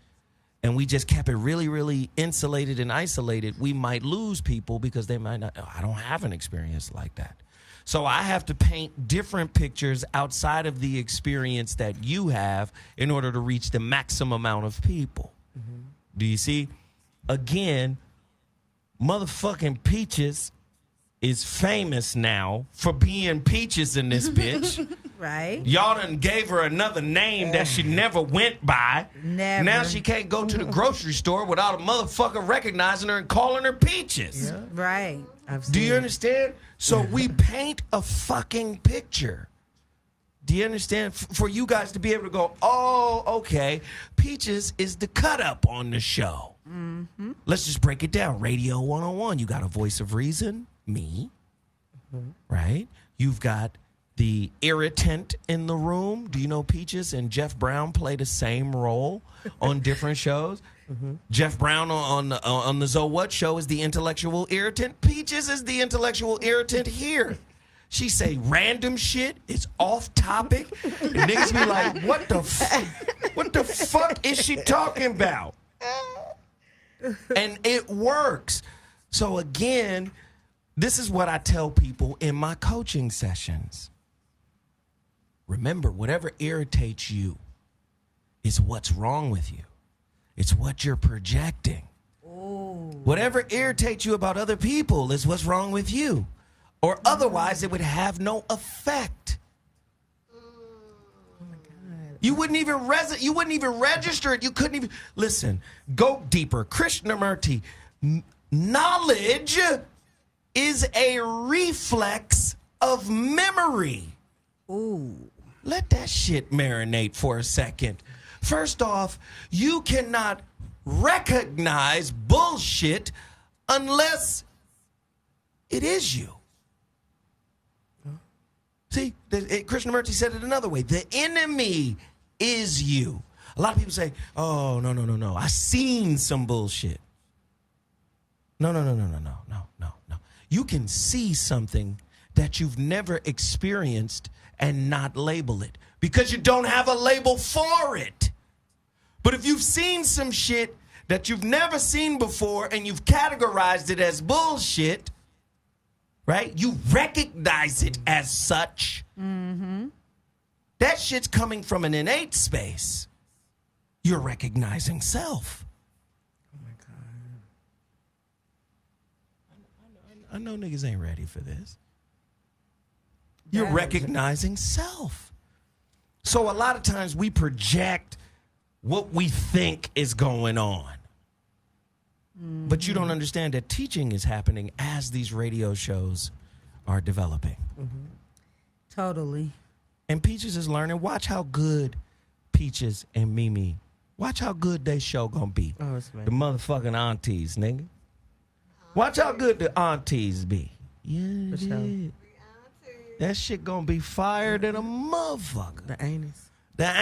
and we just kept it really, really insulated and isolated, we might lose people because they might not, oh, I don't have an experience like that. So I have to paint different pictures outside of the experience that you have in order to reach the maximum amount of people. Do you see? Again, motherfucking Peaches is famous now for being Peaches in this bitch. Right. Y'all done gave her another name that she never went by. Never. Now she can't go to the grocery store without a motherfucker recognizing her and calling her Peaches. Yeah. Right. Do you understand? So we paint a fucking picture. Do you understand? For you guys to be able to go, oh, okay, Peaches is the cut up on the show. Let's just break it down. Radio 101, you got a voice of reason, me, right? You've got the irritant in the room. Do you know Peaches and Jeff Brown play the same role on different shows? Jeff Brown on the TheZoWhatShow is the intellectual irritant. Peaches is the intellectual irritant here. She say random shit. It's off topic. And niggas be like, what the fuck is she talking about? And it works. So again, this is what I tell people in my coaching sessions. Remember, whatever irritates you is what's wrong with you. It's what you're projecting. Whatever irritates you about other people is what's wrong with you. Or otherwise, it would have no effect. You wouldn't even register it. You couldn't even listen. Go deeper. Krishnamurti. Knowledge is a reflex of memory. Ooh. Let that shit marinate for a second. First off, you cannot recognize bullshit unless it is you. See, Krishnamurti said it another way. The enemy is you. A lot of people say, oh, no. I seen some bullshit. No. You can see something that you've never experienced and not label it because you don't have a label for it. But if you've seen some shit that you've never seen before and you've categorized it as bullshit, right? You recognize it as such. That shit's coming from an innate space. You're recognizing self. Oh my God. I know niggas ain't ready for this. You're recognizing self. So a lot of times we project what we think is going on. But you don't understand that teaching is happening as these radio shows are developing. Totally. And Peaches is learning. Watch how good Peaches and Mimi, watch how good they show gonna be. Oh, the motherfucking aunties, nigga. Watch how good the aunties be. Yeah, yeah. That shit gonna be fired in a motherfucker. The anus. The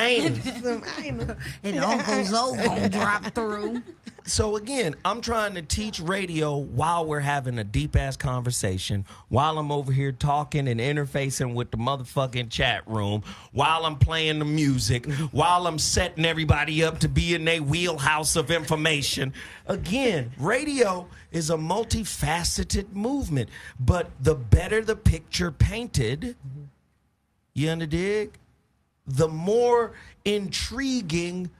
anus. And Uncle Zoe gonna drop through. So again, I'm trying to teach radio while we're having a deep ass conversation, while I'm over here talking and interfacing with the motherfucking chat room, while I'm playing the music, while I'm setting everybody up to be in their wheelhouse of information. Again, radio is a multifaceted movement, but the better the picture painted, you underdig? The more intriguing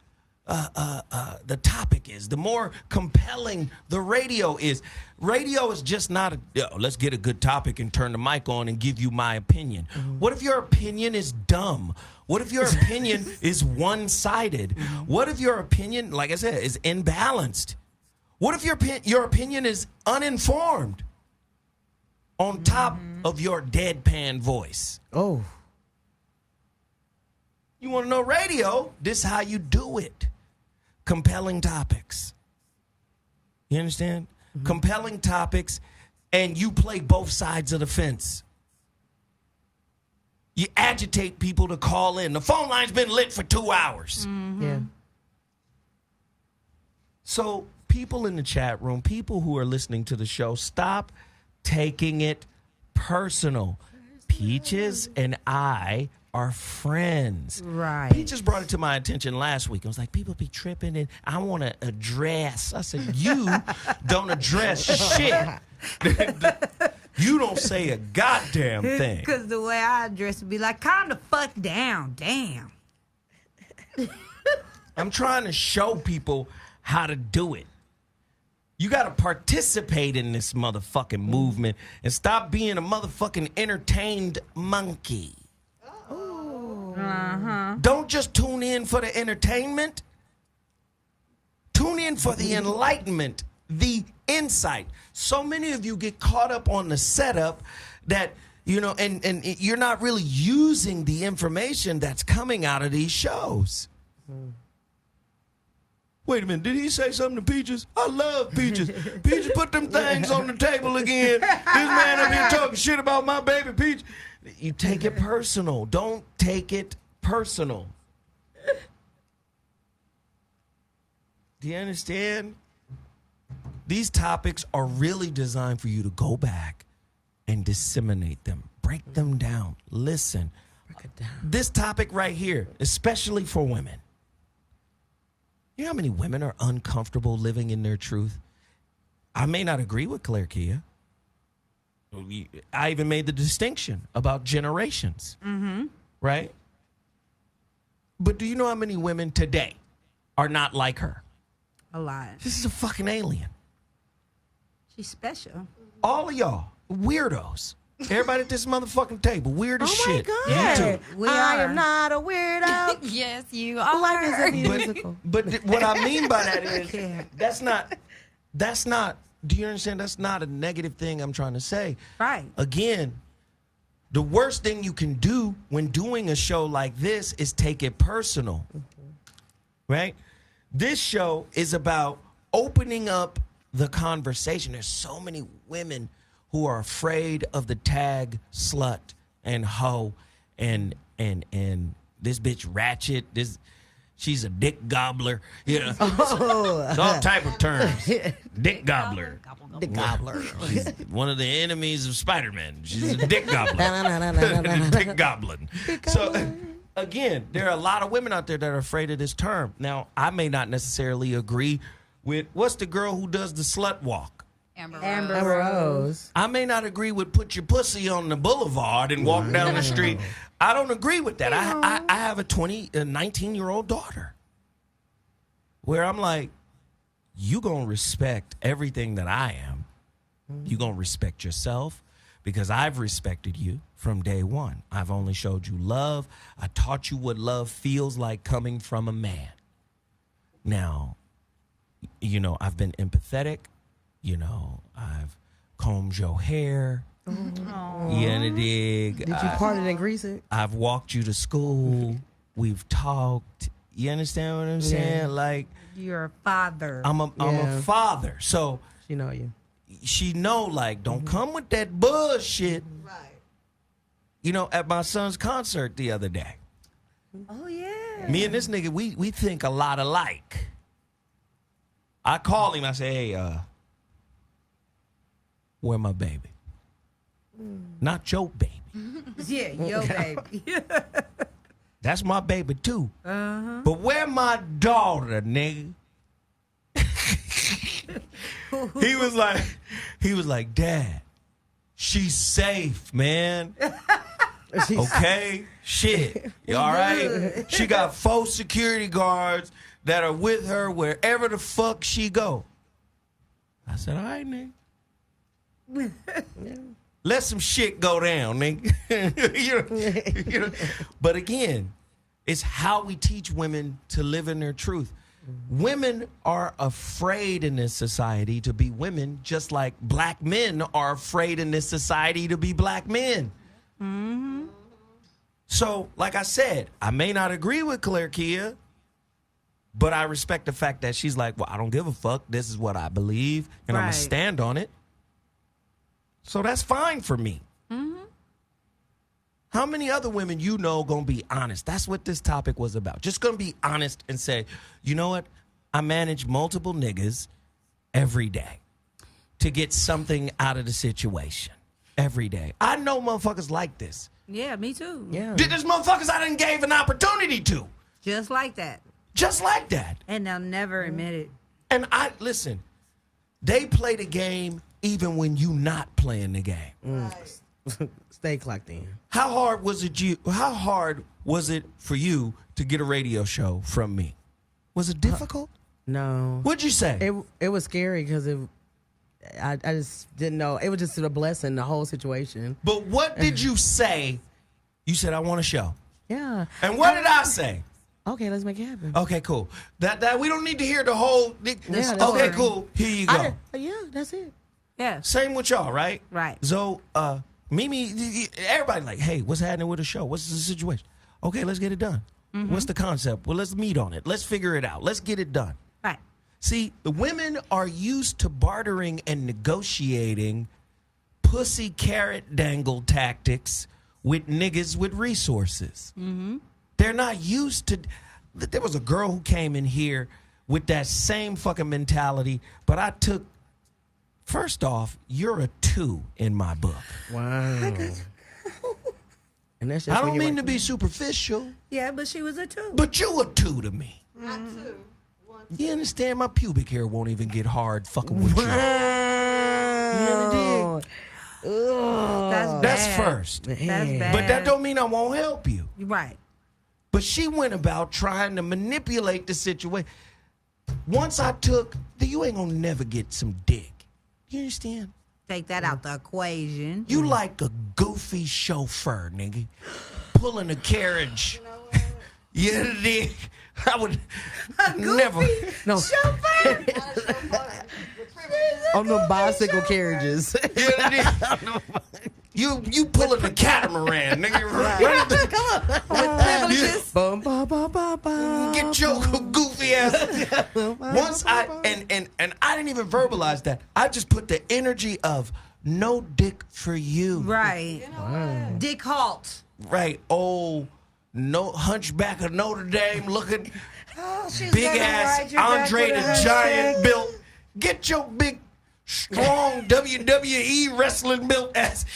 the topic is, the more compelling the radio is. Radio is just not let's get a good topic and turn the mic on and give you my opinion. What if your opinion is dumb? What if your opinion is one-sided? What if your opinion, like I said, is imbalanced? What if your opinion is uninformed? On top of your deadpan voice. Oh. You want to know radio? This is how you do it. Compelling topics. You understand? Compelling topics, and you play both sides of the fence. You agitate people to call in. The phone line's been lit for 2 hours. Yeah. So people in the chat room, people who are listening to the show, stop taking it personal. Peaches and I are friends. Right. Peaches brought it to my attention last week. I was like, people be tripping and I want to address. I said, you don't address shit. You don't say a goddamn thing. Because the way I address it be like, calm the fuck down. Damn. I'm trying to show people how to do it. You got to participate in this motherfucking movement and stop being a motherfucking entertained monkey. Don't just tune in for the entertainment. Tune in for the enlightenment, the insight. So many of you get caught up on the setup that, you know, and you're not really using the information that's coming out of these shows. Wait a minute, did he say something to Peaches? I love Peaches. Peaches put them things on the table again. This man up here talking shit about my baby Peach. You take it personal. Don't take it personal. Do you understand? These topics are really designed for you to go back and disseminate them. Break them down. Listen. Break it down. This topic right here, especially for women. You know how many women are uncomfortable living in their truth? I may not agree with Claire Kia. I even made the distinction about generations. Right? But do you know how many women today are not like her? A lot. This is a fucking alien. She's special. All of y'all, weirdos. Everybody at this motherfucking table, weird as shit. Oh my God. We I are. am not a weirdo. Yes, you are. Life is a musical. But what I mean by that is that's not, do you understand? That's not a negative thing I'm trying to say. Right. Again, the worst thing you can do when doing a show like this is take it personal. Right? This show is about opening up the conversation. There's so many women who are afraid of the tag slut and hoe and this bitch ratchet, she's a dick gobbler, you know. It's all type of terms. Dick gobbler. Dick gobbler. She's one of the enemies of Spider-Man. She's a dick gobbler. Dick goblin. So again, there are a lot of women out there that are afraid of this term. Now, I may not necessarily agree with, what's the girl who does the slut walk? Amber Rose. I may not agree with put your pussy on the boulevard and walk down the street. I don't agree with that. I have a 19-year-old daughter where I'm like, you gonna respect everything that I am. You gonna respect yourself because I've respected you from day one. I've only showed you love. I taught you what love feels like coming from a man. Now, you know, I've been empathetic. You know, I've combed your hair. You know, dig. Did you part it and grease it? I've walked you to school. We've talked. You understand what I'm saying? Like, you're a father. I'm a father. So she know you. She know, like, don't come with that bullshit. Right. You know, at my son's concert the other day. Oh yeah. Me and this nigga, we think a lot alike. I call him. I say, hey, where my baby? Not your baby. Yeah, your baby. That's my baby too. Uh-huh. But where my daughter, nigga? He was like, Dad, she's safe, man. Okay? Shit. You all right? She got 4 security guards. that are with her wherever the fuck she go. I said, all right, nigga. Let some shit go down, nigga. you know. But again, it's how we teach women to live in their truth. Women are afraid in this society to be women, just like black men are afraid in this society to be black men. Mm-hmm. So, like I said, I may not agree with Claire Kia, but I respect the fact that she's like, well, I don't give a fuck. This is what I believe, and I'm going to stand on it. So that's fine for me. Mm-hmm. How many other women you know going to be honest? That's what this topic was about. Just going to be honest and say, you know what? I manage multiple niggas every day to get something out of the situation. Every day. I know motherfuckers like this. Yeah, me too. Yeah. There's motherfuckers I done gave an opportunity to. Just like that. Just like that. And they'll never admit it. And listen, they play the game even when you not playing the game. Right. Stay clocked in. How hard was it for you to get a radio show from me? Was it difficult? No. What'd you say? It was scary because I just didn't know. It was just a blessing, the whole situation. But what did you say? You said, I want a show. Yeah. And what did I say? Okay, let's make it happen. Okay, cool. That we don't need to hear the whole. Yeah, okay, cool. Here you go. Yeah, that's it. Yeah. Same with y'all, right? Right. So, Mimi, everybody like, hey, what's happening with the show? What's the situation? Okay, let's get it done. Mm-hmm. What's the concept? Well, let's meet on it. Let's figure it out. Let's get it done. Right. See, the women are used to bartering and negotiating pussy carrot dangle tactics with niggas with resources. Mm-hmm. They're not used to. There was a girl who came in here with that same fucking mentality, but I took. First off, you're a 2 in my book. Wow. And that's just I don't mean to be superficial. Yeah, but she was a 2. But you a 2 to me. Not 2. You understand? My pubic hair won't even get hard fucking with you. Wow. That's first. That's bad. But that don't mean I won't help you. Right. But she went about trying to manipulate the situation. Once I took, you ain't gonna never get some dick. You understand? Take that out the equation. You like a goofy chauffeur, nigga. Pulling a carriage. Yeah, dig. I would never. No. Chauffeur. On the bicycle carriages. You pulling the catamaran, nigga. Right. With privileges. Bum, bum, bum, bum, bum. Get your goofy ass. Once I didn't even verbalize that. I just put the energy of no dick for you. Right. Wow. Dick halt. Right. Oh, no hunchback of Notre Dame looking she's big gonna ass ride your Andre the back with a Giant handshake. built. Get your big strong WWE wrestling built ass.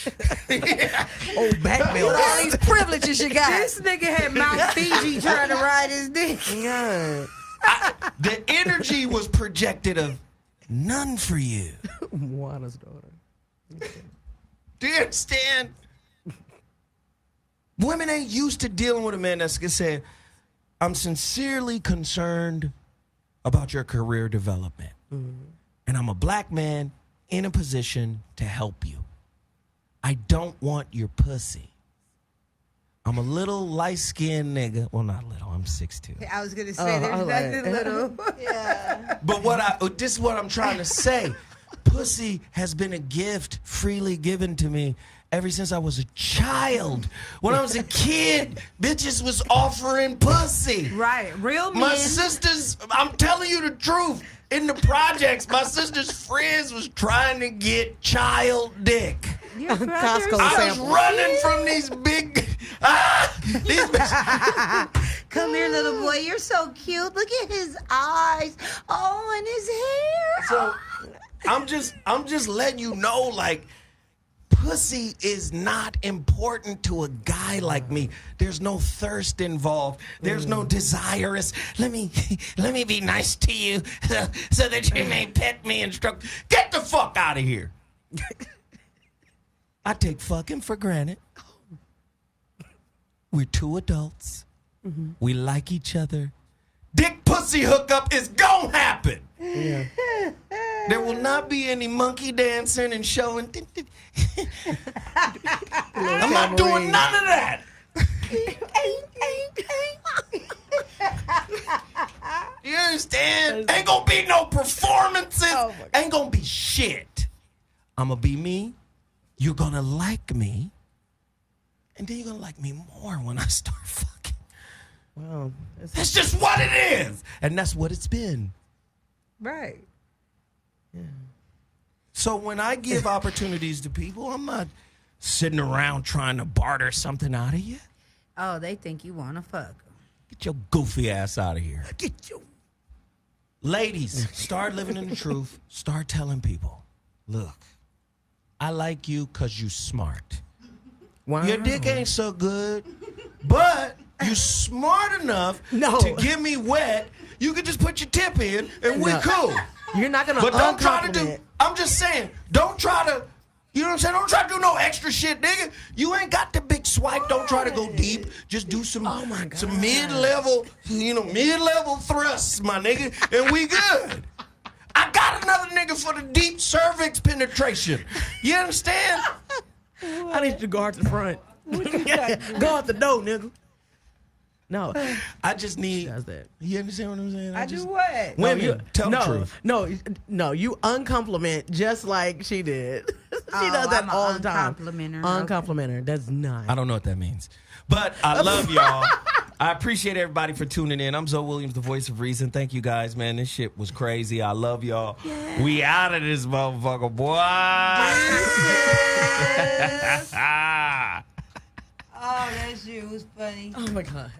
Oh, back belt. Look at these privileges you got. This nigga had Mount Fiji trying to ride his dick. Yeah. The energy was projected of none for you. Moana's daughter. Do you understand? Women ain't used to dealing with a man that's gonna say, I'm sincerely concerned about your career development. Mm-hmm. And I'm a black man in a position to help you. I don't want your pussy. I'm a little light-skinned nigga. Well, not little. I'm 6'2". I was going to say, there's nothing little. Yeah. But this is what I'm trying to say. Pussy has been a gift freely given to me ever since I was a child. When I was a kid, bitches was offering pussy. Right. Real men. My sisters, I'm telling you the truth. In the projects, my sister's friends was trying to get child dick. Costco I was sample. running from these big, these bitches. Come here, little boy. You're so cute. Look at his eyes. Oh, and his hair. So I'm just letting you know, like, pussy is not important to a guy like me. There's no thirst involved. There's no desirous. Let me be nice to you so that you may pet me and stroke. Get the fuck out of here. I take fucking for granted. We're 2 adults. Mm-hmm. We like each other. dick pussy hookup is gonna happen. Yeah. There will not be any monkey dancing and showing. I'm not doing none of that. You understand? Ain't gonna be no performances. Ain't gonna be shit. I'm gonna be me. You're gonna like me. And then you're gonna like me more when I start fucking. Well, that's just what it is. And that's what it's been. Right. Yeah. So when I give opportunities to people, I'm not sitting around trying to barter something out of you. Oh, they think you want to fuck. Get your goofy ass out of here. Get your... Ladies, start living in the truth. Start telling people, look, I like you because you smart. Wow. Your dick ain't so good, but you smart enough to get me wet. You can just put your tip in and we cool. You're not gonna. But don't try to do. I'm just saying. Don't try to. You know what I'm saying? Don't try to do no extra shit, nigga. You ain't got the big swipe. Don't try to go deep. Just do some mid-level, mid-level thrusts, my nigga, and we good. I got another nigga for the deep cervix penetration. You understand? I need you to go out to the front. Go out the door, nigga. No, I just need. Does that? You understand what I'm saying? I do what? Women, tell the truth. No, you uncompliment just like she did. She does that all the time. Uncompliment her. That's not. I don't know what that means. But I love y'all. I appreciate everybody for tuning in. I'm Zoe Williams, the voice of reason. Thank you guys, man. This shit was crazy. I love y'all. Yeah. We out of this motherfucker, boy. Oh, that shit was funny. Oh, my God.